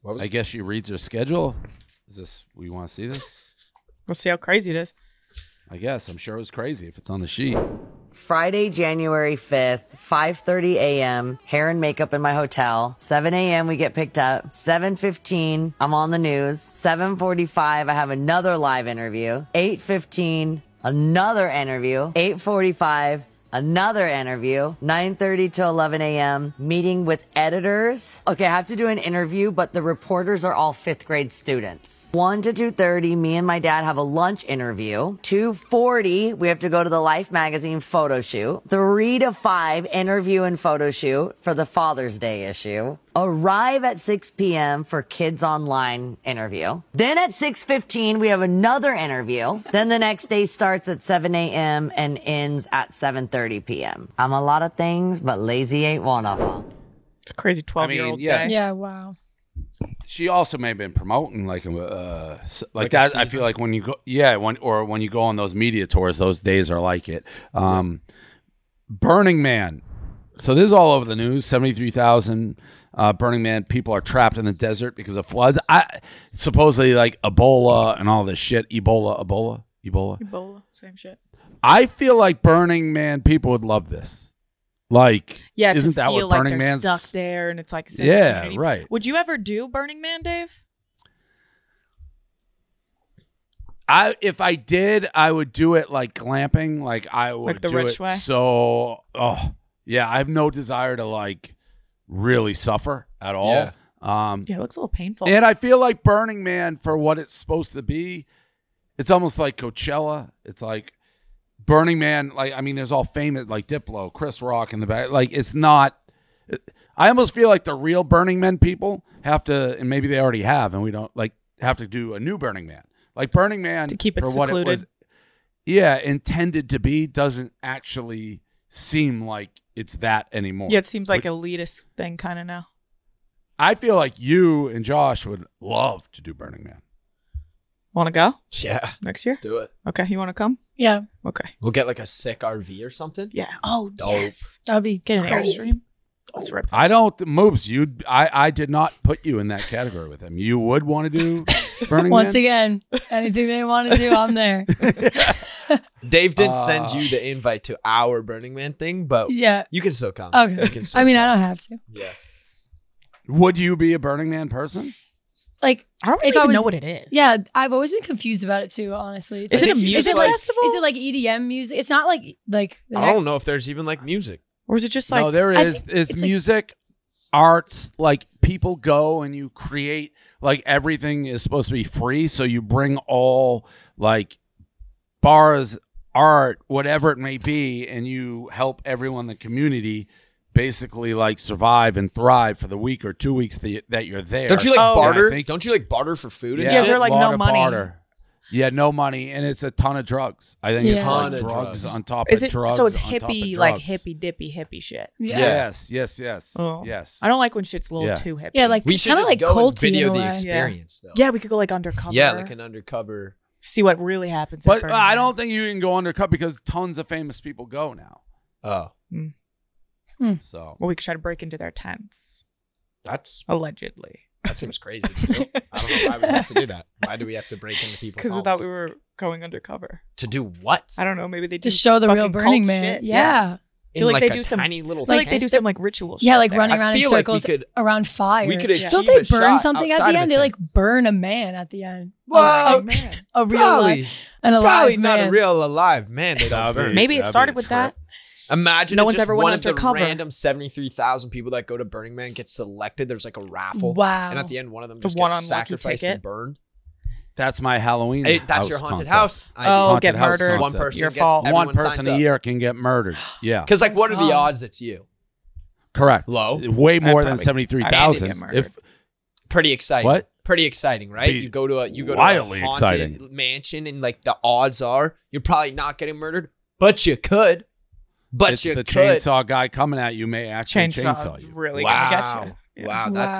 What was I guess she reads her schedule. Is this? We want to see this? We'll see how crazy it is. I guess. I'm sure it was crazy if it's on the sheet. Friday, January 5th, 5:30 a.m., hair and makeup in my hotel. 7 a.m., we get picked up. 7:15, I'm on the news. 7:45, I have another live interview. 8:15, another interview. 8:45, another interview. 9:30 to 11 a.m., meeting with editors. Okay, I have to do an interview, but the reporters are all 5th grade students. 1 to 2:30, me and my dad have a lunch interview. 2:40, we have to go to the Life magazine photo shoot. 3 to 5, interview and photo shoot for the Father's Day issue. Arrive at 6 p.m. for Kids Online interview. Then at 6:15, we have another interview. Then the next day starts at 7 a.m. and ends at 7:30 p.m. I'm a lot of things, but lazy ain't one of them. It's a crazy 12-year-old yeah. guy. Yeah, wow. She also may have been promoting like Like a that. I season? feel like when you go, when you go on those media tours, those days are like it. Burning Man. So this is all over the news. 73,000 Burning Man people are trapped in the desert because of floods. Supposedly like Ebola and all this shit. Ebola. Ebola, same shit. I feel like Burning Man people would love this. Like, Yeah, isn't to that feel what like Burning they're Man's stuck there and it's like a sense of Yeah, community. right. Would you ever do Burning Man, Dave? If I did, I would do it like glamping. Like I would the do rich it way? so Yeah, I have no desire to like really suffer at all. Yeah. It looks a little painful. And I feel like Burning Man, for what it's supposed to be, it's almost like Coachella. It's like Burning Man, like, I mean, there's all famous, like Diplo, Chris Rock in the back. Like, it's not, I almost feel like the real Burning Man people have to, and maybe they already have, and we don't, like, have to do a new Burning Man. Like, Burning Man, to keep it for secluded. what it was, yeah, intended to be, doesn't actually seem like it's that anymore. Yeah, it seems like elitist thing kind of now. I feel like you and Josh would love to do Burning Man. Want to go? Yeah. Next year? Let's do it. Okay, you want to come? Yeah. Okay. We'll get like a sick RV or something. Yeah. Oh, Dope. yes. That'd be Get an great. Airstream. Let's rip that. I don't, Moobs, I did not put you in that category with him. You would want to do Burning Once Man? again, anything they want to do, I'm there. Dave didn't send you the invite to our Burning Man thing, but Yeah. you can still come. Okay. You can still I mean, come. I don't have to. Yeah. Would you be a Burning Man person? Like, I don't if even I know was- what it is. yeah, I've always been confused about it too, honestly. Is it a think you music just, like- festival? Is it like EDM music? It's not like the I don't next- know if there's even like music. Or is it just like... No, there I is. think It's it's like- music, arts, like people go and you create, like everything is supposed to be free. So you bring all like bars, art, whatever it may be, and you help everyone in the community basically like survive and thrive for the week or 2 weeks that you're there. Don't you like Oh. barter? I think- Don't you like barter for food? Yeah, And Yeah, is shit? there, like, lot no of money? barter. Yeah, no money, and it's a ton of drugs. I think Yeah. it's like Ton of drugs drugs. on top Is of it drugs. so? It's on top of hippie, like drugs. hippie dippy hippie shit. Yeah. Yes, yes, yes, Oh. yes. I don't like when shit's a little Yeah. too hippie. Yeah, like we should kind of just like go and culty video in a the way. experience though. Yeah, we could go like undercover. Yeah, like an undercover. See what really happens. at But Burning I Man. don't think you can go undercut because tons of famous people go now. Oh, So Well, we could try to break into their tents, that allegedly. seems crazy. To do. I don't know why we have to do that. Why do we have to break into people's Because I homes? thought we were going undercover. To do what? I don't know. Maybe they do To show the real fucking Burning cult Man. shit. Yeah. I feel like they a do some tiny little. I feel like they tent? do some like ritual shit. Yeah, like there. running I around in feel like we circles could- around fire. we could achieve Don't they a burn shot something at outside the of end? a They like tent. burn a man at the end. Well, a real Probably, life, an alive probably man. not a real alive man. They don't That'd burn. be- Maybe it that'd started be a with that. trip. Imagine No if one's just ever one went of the undercover. random 73,000 people that go to Burning Man get selected. There's like a raffle. Wow. And at the end, one of them The just one gets unlucky sacrificed ticket. and burned. that's my Halloween. Hey, that's your concept. haunted house. Oh, Haunted get house murdered. One concept. person Your gets fault. One everyone person signs a up. year can get murdered. Yeah, Because like, what are the God. odds it's you? correct. Low. Way more than probably- 73,000. I'd get murdered. If Pretty exciting. What? Pretty exciting, right? Be You go to a wildly haunted exciting. mansion, and like the odds are you're probably not getting murdered, but you could. But it's you the could. chainsaw guy coming at you may actually chainsaw you. really Wow. gonna get you. Yeah. Wow, that's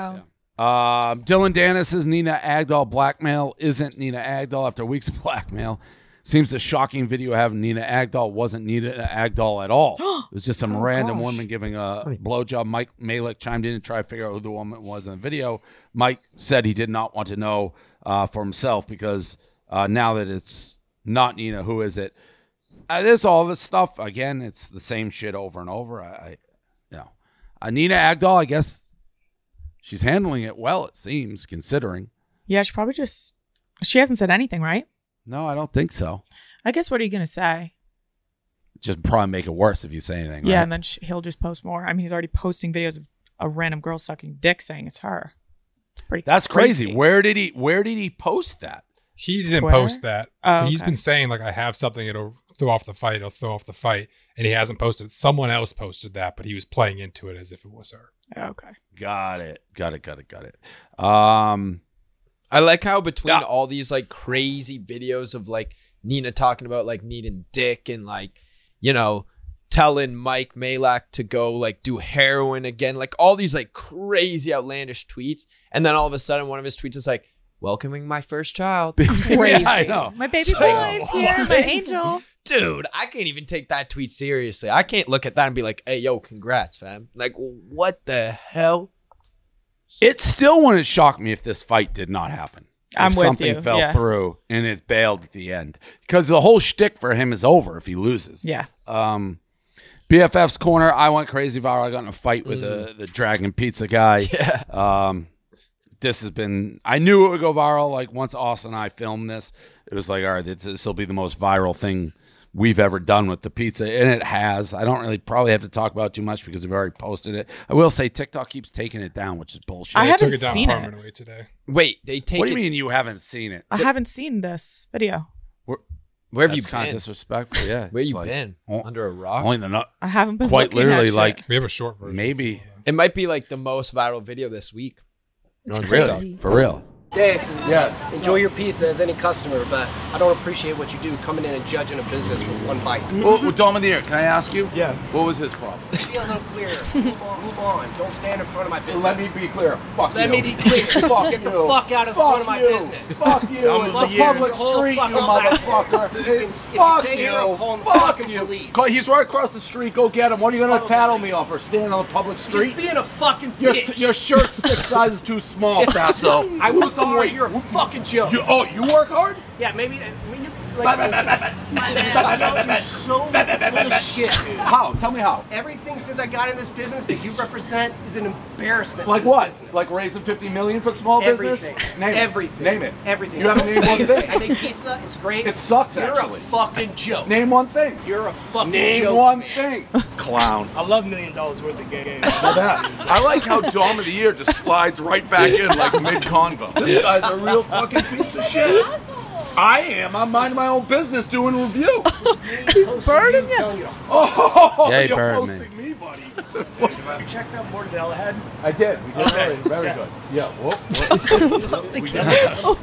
Wow. Dillon Danis' Nina Agdal blackmail isn't Nina Agdal after weeks of blackmail. Seems the shocking video having Nina Agdal wasn't Nina Agdal at all. It was just some Oh, random gosh. woman giving a blowjob. Mike Malik chimed in to try to figure out who the woman was in the video. Mike said he did not want to know for himself because now that it's not Nina, who is it? This all this stuff again. It's the same shit over and over. Nina Agdal, I guess she's handling it well. It seems, considering. Yeah, she probably just. She hasn't said anything, right? No, I don't think so. I guess what are you gonna say? Just probably make it worse if you say anything. Yeah, right? and then he'll just post more. I mean, he's already posting videos of a random girl sucking dick, saying it's her. It's pretty. That's crazy. Where did he post that? He didn't Twitter? post that. Oh, He's okay. been saying like I have something it'll throw off the fight. It'll throw off the fight, and he hasn't posted it. Someone else posted that, but he was playing into it as if it was her. Okay. Got it. I like how between all these like crazy videos of like Nina talking about like needing dick and like, you know, telling Mike Malak to go like do heroin again, like all these like crazy outlandish tweets. And then all of a sudden one of his tweets is like, welcoming my first child. Crazy. Yeah, I know. My baby So- boy is here, my angel. Dude, I can't even take that tweet seriously. I can't look at that and be like, hey, yo, congrats, fam. Like, what the hell? It still wouldn't shock me if this fight did not happen. I'm if with something you, fell yeah. through and it bailed at the end. Because the whole shtick for him is over if he loses. Yeah. BFF's corner, I went crazy viral. I got in a fight with the Dragon Pizza guy. Yeah. This has been, I knew it would go viral. Like once Austin and I filmed this, it was like, all right, this will be the most viral thing we've ever done with the pizza, and it has. I don't really probably have to talk about it too much because we've already posted it. I will say TikTok keeps taking it down, which is bullshit. I They haven't took it down seen it. permanently today. Wait, they take What do it. you mean you haven't seen it? I haven't seen this video. Where have you That's kind of been? disrespectful. Yeah, Where it's you like, been? oh, Under a rock? only the nut. I haven't been Quite looking at literally, shit. like We have a short version. maybe. It might be like the most viral video this week. It's on Really, TikTok. for real. Dave, Yes. enjoy your pizza as any customer, but I don't appreciate what you do coming in and judging a business with one bite. Well, Dom of the Year, can I ask you? Yeah. What was his problem? Be a little clearer. Move on. Don't stand in front of my business. Let me be clear. Fuck Let you. me be clear. Fuck Get the you. fuck out of Fuck front of my you. business. Fuck you. Dumb It's as a the year. public Your whole street, you fucking motherfucker. If you Fuck stay you. here, I'm calling the Fuck fucking you. police. He's right across the street. Go get him. What are you going to tattle me off for standing on the public street? Just being a fucking Your, bitch. your shirt's 6 sizes too small, Fatso. I Lose work some hard. weight. You're a fucking joke. You work hard? Yeah, maybe. I mean, you're like, you're so full of shit, dude. How? Tell me how. Everything since I got in this business that you represent is an embarrassment. Like to this what? business. Like raising $50 million for small Everything. business? Name Everything. it. Name it. Everything. You haven't named one thing. I make pizza. It's great. It sucks, You're actually. a fucking joke. Name one thing. You're a fucking Name joke. one man. thing. Clown. I love $1 million worth of games. The best. I like how Dom of the Year just slides right back in like mid-convo. This guy's a real fucking piece of shit. I am. I'm minding my own business doing a review. He's burning you. Oh, yeah, he burned posting me, buddy. You checked out Mortadella Head? I did. We did Okay. very good. Yeah. Whoop.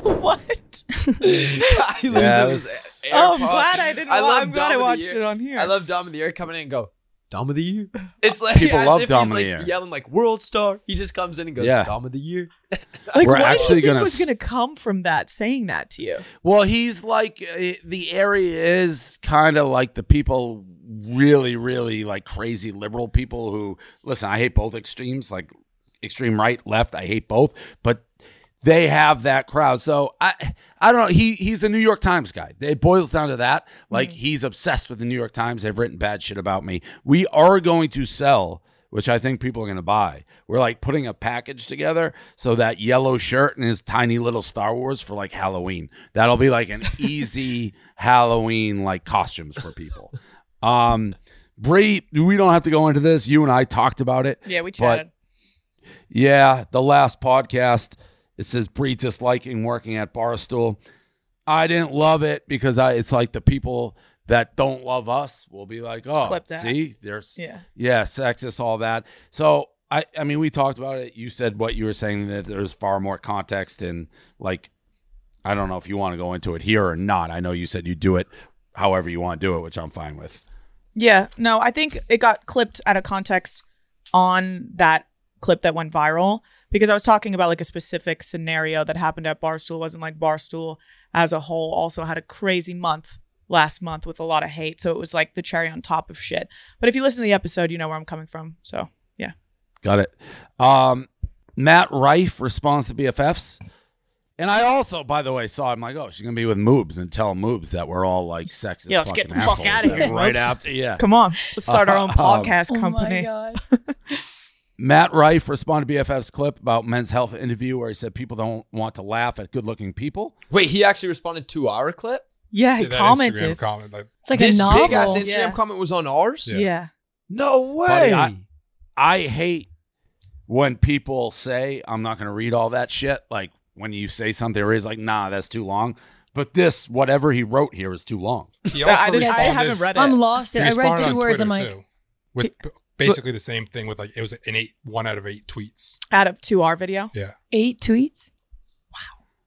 What? Kylie Yeah, loses it his Oh, I'm AirPod. glad I didn't. I'm glad I Dom of the watched Year. it on here. I love Dom of the Year coming in and go, Dom of the Year. It's like People as love if Dom he's of the like Year. yelling like World Star. He just comes in and goes, Yeah. Dom of the Year. Like, We're what actually did you think gonna was going to come from that, saying that to you? Well, he's like, the area is kind of like the people really, really like crazy liberal people who, listen, I hate both extremes, like extreme right, left, I hate both, but they have that crowd. So I don't know. He's a New York Times guy. It boils down to that. Like he's obsessed with the New York Times. They've written bad shit about me. We are going to sell, which I think people are going to buy. We're like putting a package together. So that yellow shirt and his tiny little Star Wars for like Halloween. That'll be like an easy Halloween like costumes for people. Bree, we don't have to go into this. You and I talked about it. Yeah, we but chatted. yeah, the last podcast, it says Bree disliking working at Barstool. I didn't love it because it's like the people that don't love us will be like, oh, Clip that. see, there's Yeah. sexist, all that. So I mean, we talked about it. You said what you were saying, that there's far more context, and like, I don't know if you want to go into it here or not. I know you said you do it however you want to do it, which I'm fine with. Yeah, no, I think it got clipped out of context on that clip that went viral because I was talking about like a specific scenario that happened at Barstool. It wasn't like Barstool as a whole also had a crazy month last month with a lot of hate. So it was like the cherry on top of shit. But if you listen to the episode, you know where I'm coming from. So yeah. Got it. Matt Rife responds to BFFs. And I also, by the way, saw I'm like, oh, she's gonna be with Moobs and tell Moobs that we're all like sexist. Yeah, let's get the fucking fuck out of assholes. here, Right Moobs. after, yeah. Come on, let's start our own podcast Oh company. my God. Matt Rife responded to BFF's clip about Men's Health interview where he said people don't want to laugh at good-looking people. Wait, he actually responded to our clip? Yeah, he that commented. Instagram comment, like, It's like a This novel. big ass Instagram Yeah. comment was on ours? Yeah. No way. Buddy, I hate when people say, I'm not going to read all that shit. Like when you say something where he's like, nah, that's too long. But this, whatever he wrote here is too long. he also I responded. haven't read it. I'm lost. He I read responded 2 on words. I'm Twitter, like, too, with basically the same thing. With like it was an 1 out of 8 tweets. Out of 2 our video. Yeah. 8 tweets?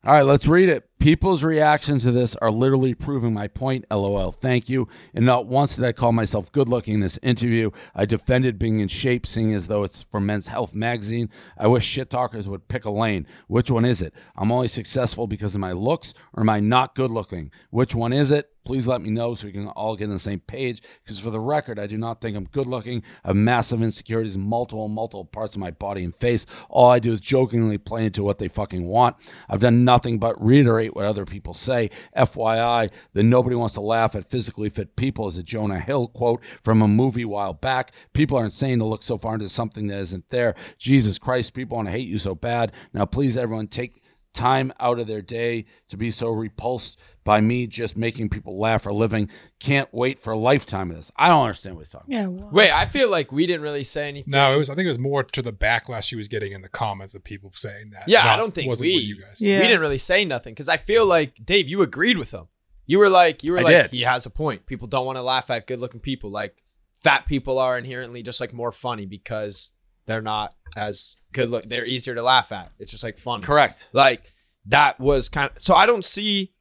All right, let's read it. People's reactions to this are literally proving my point. LOL. Thank you. And not once did I call myself good looking in this interview. I defended being in shape, seeing as though it's from Men's Health magazine. I wish shit talkers would pick a lane. Which one is it? I'm only successful because of my looks, or am I not good looking? Which one is it? Please let me know so we can all get on the same page. Because for the record, I do not think I'm good looking. I have massive insecurities in multiple parts of my body and face. All I do is jokingly play into what they fucking want. I've done nothing but reiterate what other people say. FYI, the nobody wants to laugh at physically fit people is a Jonah Hill quote from a movie a while back. People are insane to look so far into something that isn't there. Jesus Christ, people want to hate you so bad. Now, please, everyone, take time out of their day to be so repulsed by me just making people laugh for a living. Can't wait for a lifetime of this. I don't understand what he's talking about. Yeah. Wait, I feel like we didn't really say anything. No, I think it was more to the backlash she was getting in the comments of people saying that. Yeah, I don't think wasn't what you we guys didn't really say nothing because I feel like, Dave, you agreed with him. You were like, did. he has a point. People don't want to laugh at good-looking people. Like, fat people are inherently just like more funny because they're not as good look. They're easier to laugh at. It's just like funny. Correct. Like that was kind of. So I don't see.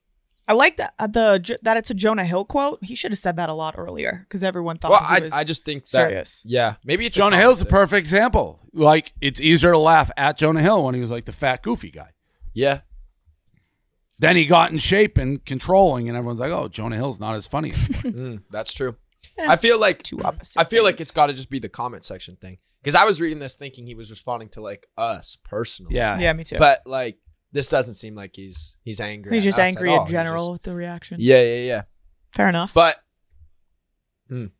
I like that that it's a Jonah Hill quote. He should have said that a lot earlier because everyone thought he was I just think serious. Maybe it's Jonah Hill's a perfect example. Like, it's easier to laugh at Jonah Hill when he was like the fat, goofy guy. Yeah. Then he got in shape and controlling, and everyone's like, "Oh, Jonah Hill's not as funny anymore." That's true. Yeah. I feel like Two opposite. I feel like things. it's got to just be the comment section thing because I was reading this thinking he was responding to like us personally. Yeah, me too. But like this doesn't seem like he's angry. He's at just us angry at all. in general He's just- with the reaction. Yeah. Fair enough. But With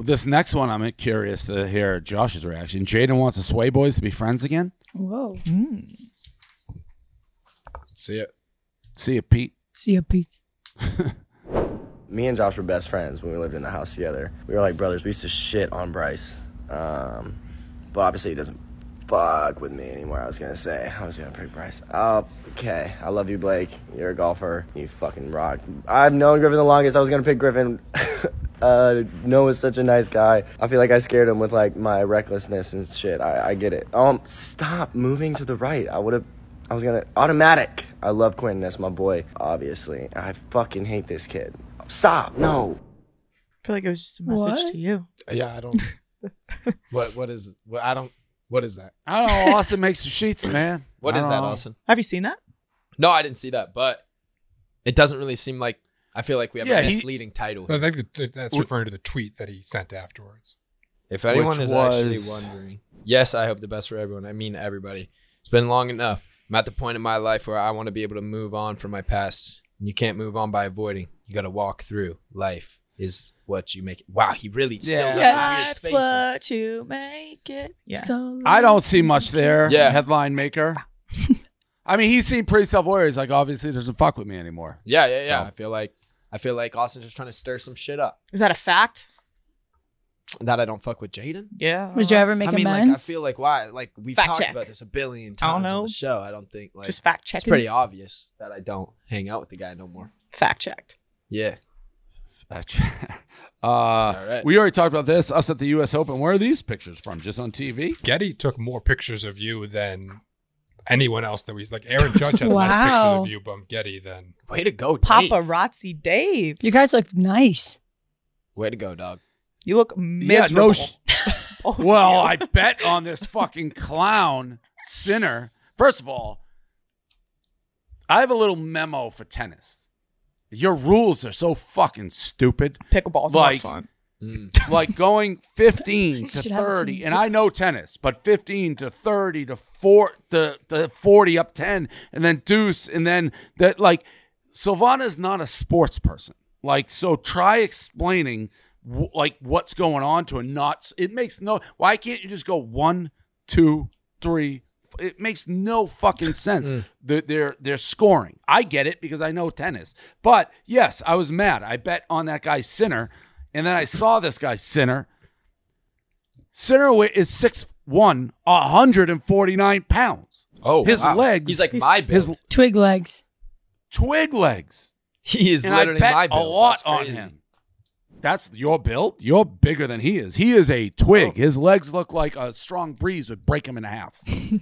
this next one, I'm curious to hear Josh's reaction. Jaden wants the Sway Boys to be friends again. Whoa. see it. See you, Pete. See ya, Pete. Me and Josh were best friends when we lived in the house together. We were like brothers. We used to shit on Bryce. But obviously he doesn't fuck with me anymore, I was going to say. I was going to pick Bryce. Okay. I love you, Blake. You're a golfer. You fucking rock. I've known Griffin the longest. I was going to pick Griffin. Noah's such a nice guy. I feel like I scared him with like my recklessness and shit. I get it. Stop moving to the right. I was going to... Automatic. I love Quentin. That's my boy, obviously. I fucking hate this kid. Stop. No. I feel like it was just a message to you. Yeah, I don't. What is that? I don't know. Austin makes the sheets, man. What is that, Austin? Have you seen that? No, I didn't see that, but it doesn't really seem like. I feel like we have a misleading title. I think that's referring to the tweet that he sent afterwards. If anyone is actually wondering, yes, I hope the best for everyone. I mean everybody. It's been long enough. I'm at the point in my life where I want to be able to move on from my past. You can't move on by avoiding. You got to walk through. Life is what you make it. Wow, he really still got weird That's spaces. what you make it. Yeah. So I don't see much there. Yeah. Headline maker. I mean, he seemed pretty self-aware. He's like, obviously, doesn't fuck with me anymore. Yeah. So- I feel like Austin's just trying to stir some shit up. Is that a fact? That I don't fuck with Jaden. Yeah. Would you ever make I mean, like, I amends? feel like why? Like we've Fact talked check. about this a billion I don't times on know. the show. I don't think like Just fact it's checking. pretty obvious that I don't hang out with the guy no more. Fact checked. Yeah. right. We already talked about this. Us at the U.S. Open. Where are these pictures from? Just on TV? Getty took more pictures of you than anyone else that we like. Aaron Judge has less pictures Wow. of you, but Getty then. Way to go, Dave. Paparazzi Dave. You guys look nice. Way to go, dog. You look miserable. Both of Well, you. I bet on this fucking clown sinner. First of all, I have a little memo for tennis. Your rules are so fucking stupid. Pickleball's Like- more fun. Like going 15 to Should have it 30, to- and I know tennis, but 15 to 30 to 40 up 10, and then deuce, and then that, like, Silvana's not a sports person. Like, so try explaining like what's going on to a not. It makes no. Why can't you just go 1, 2, 3? It makes no fucking sense. They're scoring. I get it because I know tennis. But yes, I was mad. I bet on that guy Sinner, and then I saw this guy Sinner. Sinner is 6'1", 149 pounds. Oh, his wow. legs. He's like my build. His Twig legs. twig legs. He is And literally I bet my build. a lot That's on crazy. him. That's your build. You're bigger than he is. He is a twig. His legs look like a strong breeze would break him in half.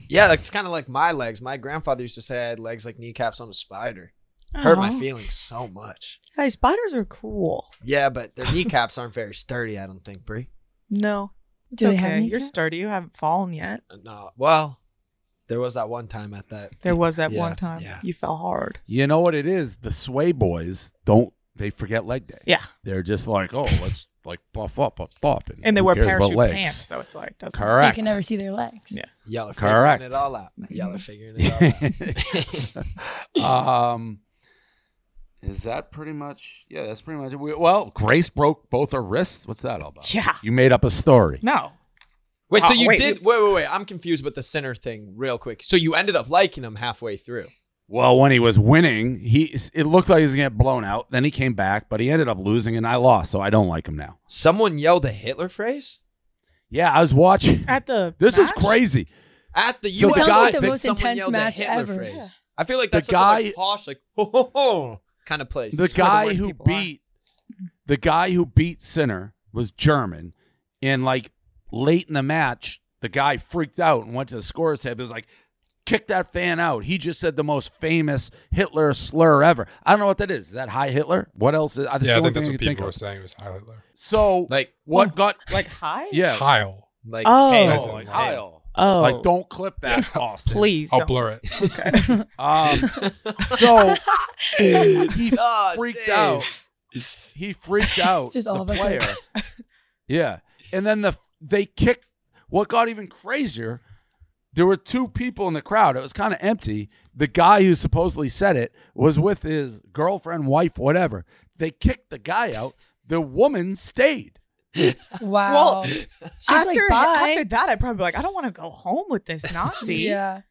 Yeah, that's kind of like my legs. My grandfather used to say I had legs like kneecaps on a spider. Hurt my Oh. feelings so much. Hey, spiders are cool. Yeah, but their kneecaps aren't very sturdy, I don't think, Brie. No. It's Do they have okay. You're kneecaps? sturdy. You haven't fallen yet. No. Well, there was that one time at that. There was that Yeah, one time. yeah. You fell hard. You know what it is? The Sway boys they forget leg day. Yeah. They're just like, oh, let's like buff up. And they who wear cares about parachute legs? pants, so it's like doesn't So you Correct. can never see their legs. Yeah. Y'all are Correct. figuring it all out. Y'all are figuring it all out. Is that pretty much? Yeah, that's pretty much it. Well, Grace broke both her wrists. What's that all about? Yeah. You made up a story. No. Wait, so Oh, you wait, did? Wait. I'm confused with the Sinner thing real quick. So you ended up liking him halfway through. Well, when he was winning, it looked like he was going to get blown out. Then he came back, but he ended up losing, and I lost, so I don't like him now. Someone yelled a Hitler phrase? Yeah, I was watching. At the This match? was crazy. At the So US sounds like the Open, most someone intense yelled a match Hitler ever. phrase. Yeah. I feel like The that's such guy- a like, posh, like, ho, ho, ho kind of place. The guy who beat Sinner was German, and like late in the match, the guy freaked out and went to the scorer's table. It was like, kick that fan out. He just said the most famous Hitler slur ever. I don't know what that is. Is that Hi Hitler? What else? Yeah, I think that's what people were saying. It was Hi Hitler. So, like, what got like hi? Yeah, Heil. Like, Oh. hey, As in like hey. Heil. Oh, Like, don't clip that, Austin. please. I'll don't. blur it. Okay. So he Oh, freaked Dave. out. He freaked out. Just all the of us player. Yeah, and then they kicked. What got even crazier? There were two people in the crowd. It was kind of empty. The guy who supposedly said it was with his girlfriend, wife, whatever. They kicked the guy out. The woman stayed. Wow. Well, She's after, like, bye. after that, I'd probably be like, I don't want to go home with this Nazi. Yeah.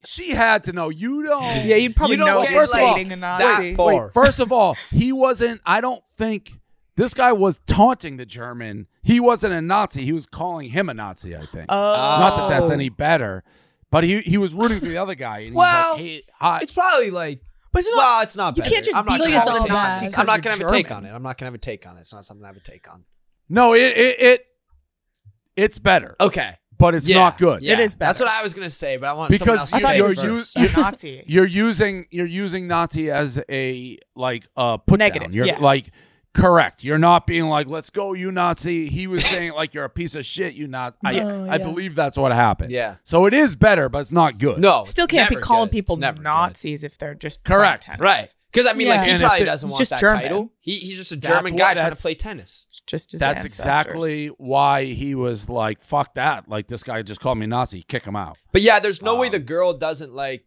She had to know. You don't. Yeah, you'd probably You don't know get, if you're first of all, dating a Nazi. that far. Wait, first of all, he wasn't. I don't think this guy was taunting the German. He wasn't a Nazi. He was calling him a Nazi, I think. Oh. Not that that's any better, but he was rooting for the other guy. And Well, he's like, hey, hi. It's probably like, But it's not, well, it's not you better. can't just I'm not be gonna like have it's a all take on bad. it. I'm not going to have a take on it. I'm not going to have a take on it. It's not something to have a take on. No, it's better, Okay. but it's Yeah. not good. Yeah. It is That's better. what I was going to say, but I want Because someone else to I thought say he you're was first. just a Nazi. You're using Nazi as a put Negative, down. You're yeah. like correct. You're not being like, let's go, you Nazi. He was saying like you're a piece of shit, you not. I Yeah. believe that's what happened. Yeah. So it is better, but it's not good. No. Still it's can't be never calling good. people It's never good. Nazis if they're just Correct. playing tennis. Right. Because, I mean, like, he Yeah. And if probably it- doesn't it's want just that German. title. He's just a That's German what- guy trying to that's- play tennis. It's just his That's ancestors. exactly why he was like, fuck that. Like this guy just called me Nazi. Kick him out. But, yeah, there's no way the girl doesn't, like,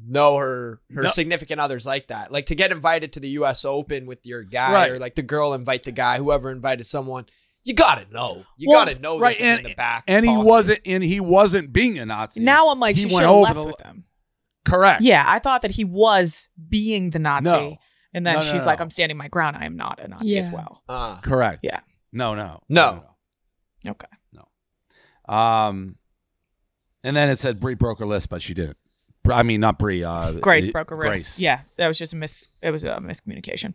know her significant others like that. Like, to get invited to the U.S. Open with your guy Right. or, like, the girl invite the guy, whoever invited someone, you got to know. You Well, got to know right, this is in the back. And he pocket. wasn't being a Nazi. Now I'm like, He she went should have over left the- with him. Correct. Yeah, I thought that he was being the Nazi. No. And then No, she's no. like, I'm standing my ground. I am not a Nazi as Yeah. well. Correct. Yeah. No. Okay. And then it said Brie broke her list, but she didn't. I mean, not Brie. Grace broke her wrist. Grace. Yeah, that was just it was a miscommunication.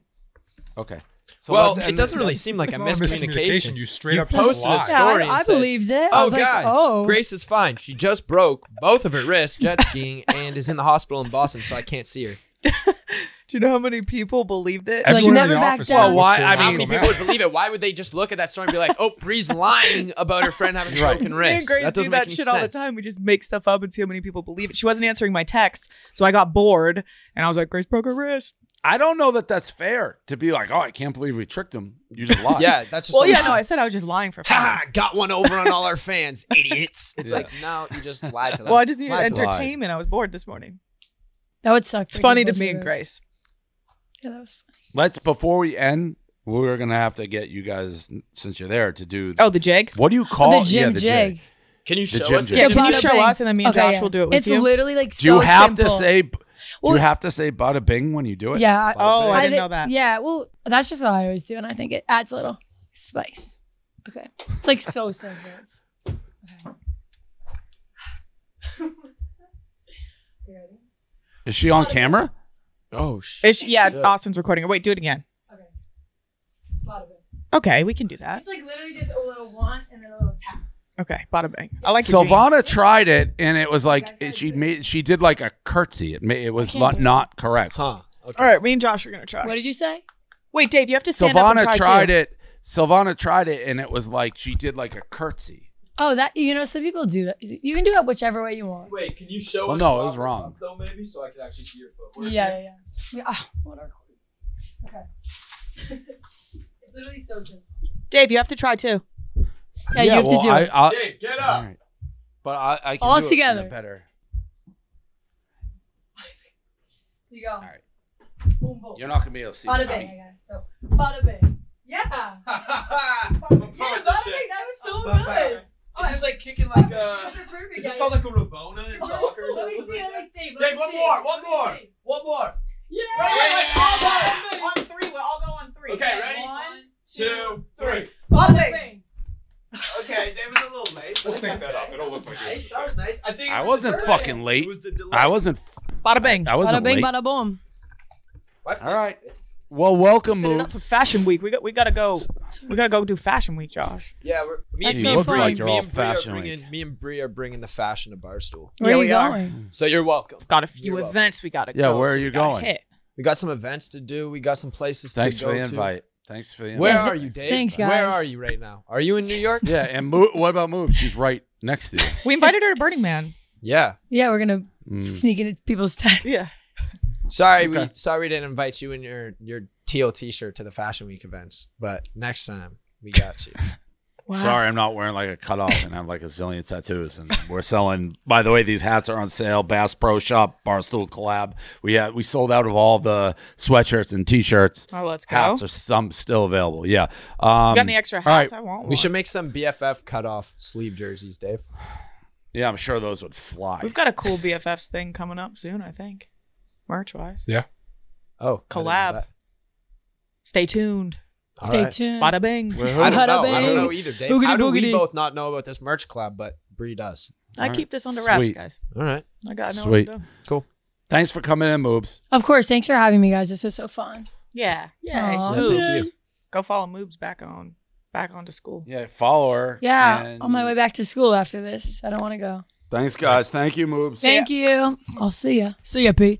Okay. So Well, let's it end doesn't this- really seem like a It's not a miscommunication. You straight up just posted a lied. story Yeah, and I said, believed it. I Oh, was like, guys, oh. Grace is fine. She just broke both of her wrists jet skiing and is in the hospital in Boston, so I can't see her. Do you know how many people believed it? Everyone never in the back office. down. said, Well, why- "What's I going How on?" many people would believe it? Why would they just look at that story and be like, "Oh, Bree's lying about her friend having broken Me wrists"? and Grace That do doesn't make that any shit all the sense. time. We just make stuff up and see how many people believe it. She wasn't answering my texts, so I got bored and I was like, Grace broke her wrist. I don't know that that's fair to be like, oh, I can't believe we tricked him. You just lied. Yeah, that's just Well, a yeah, lie. no, I said I was just lying for fun. Ha! Got one over on all our fans, idiots. It's Yeah. like, no, you just lied to them. Well, I just needed Lied to them. entertainment. I was bored this morning. That would suck. It's funny to me and Grace. Yeah, that was funny. Before we end, we're going to have to get you guys, since you're there, to do. Oh, the jig? What do you call the it? Jim the jig. Can you The show gym us? jig. Yeah, The can you bada show bing. us and then me and Okay, Josh yeah. will do it with It's you? literally like Do you so have simple. to say? Do Well, you have to say "bada bing" when you do it? Yeah. Oh, I didn't thi- know that. Yeah, well, that's just what I always do, and I think it adds a little spice. Okay. It's like so simple. Okay. You ready? Is she on camera? Oh shit! Yeah, Austin's recording it. Wait, do it again. Okay. It's bada bing. Okay, we can do that. It's like literally just a little one and then a little tap. Okay, bada bing. I like your jeans. Sylvana tried it, and it was You like guys she did like a curtsy. It was not correct. Huh? Okay. All right, me and Josh are gonna try. What did you say? Wait, Dave, you have to stand up and Sylvana try tried too. it. Sylvana tried it, and it was like she did like a curtsy. Oh, that some people do that. You can do it whichever way you want. Wait, can you show Well, us? no, the it was proper wrong. pump, though, maybe, so I can actually see your footwork. Yeah. Whatever. Okay. It's literally so simple. Dave, you have to try too. Yeah, you have to do it. Dave, get All up. right. But I can All do together. It better. So you go. All right. Boom, boom. You're not gonna be able to see. Bada my bing, feet. I guess. So, bada bing. Yeah. Yeah, bada bing. That was so good. Oh, It's just like kicking like a. Is this called like a Rabona in soccer or something? Dave, one more. Yeah. Right, on three. We'll all go on three. Okay, ready? 1, 2, 3. Bada bing. Okay, Dave was a little late. We'll sync that up. It'll look like nice. That was nice. I think I wasn't fucking late. I wasn't. Bada bing. I wasn't Bada bing, late. bada boom. All right. Well, welcome, Fit it up for Moobs. Fashion Week. We gotta go. We gotta go do Fashion Week, Josh. Yeah, me and You look like you're all fashion week. Me and Bree are bringing the fashion to Barstool. Where are you we are. going? So you're welcome. Got a few You're events we gotta go. Yeah, where are so you we gotta going? hit. We got some events to do. We got some places Thanks to for go the to. invite. Thanks for the invite. Where are you, Dave? Thanks, guys. Where are you right now? Are you in New York? Yeah, and what about Moobs? She's right next to you. We invited her to Burning Man. Yeah. Yeah, we're gonna sneak into people's texts. Yeah. Sorry, Okay. we didn't invite you in your teal T-shirt to the Fashion Week events, but next time we got you. Wow. Sorry, I'm not wearing like a cutoff and have like a zillion tattoos. And we're selling. By the way, these hats are on sale. Bass Pro Shop, Barstool collab. We sold out of all the sweatshirts and T-shirts. Oh, let's go. Hats are some still available. Yeah. Got any extra hats? All I want one. We should make some BFF cutoff sleeve jerseys, Dave. Yeah, I'm sure those would fly. We've got a cool BFFs thing coming up soon, I think. Merch wise. Yeah. Oh, Collab. Stay tuned. Stay tuned. Bada bing. I don't know. Bada I don't know bing. either, Dave. Boogity How do we boogity. both not know about this merch collab, but Bree does? I keep this under wraps, Sweet. guys. All right. I know Sweet. what to do. Cool. Thanks for coming in, Moobs. Of course. Thanks for having me, guys. This was so fun. Yeah. Aw, Yeah. thank you. Go follow Moobs back onto school. Yeah, follow her. Yeah, and on my way back to school after this. I don't want to go. Thanks, guys. Thank you, Moobs. Thank you. I'll see ya. See ya, Pete.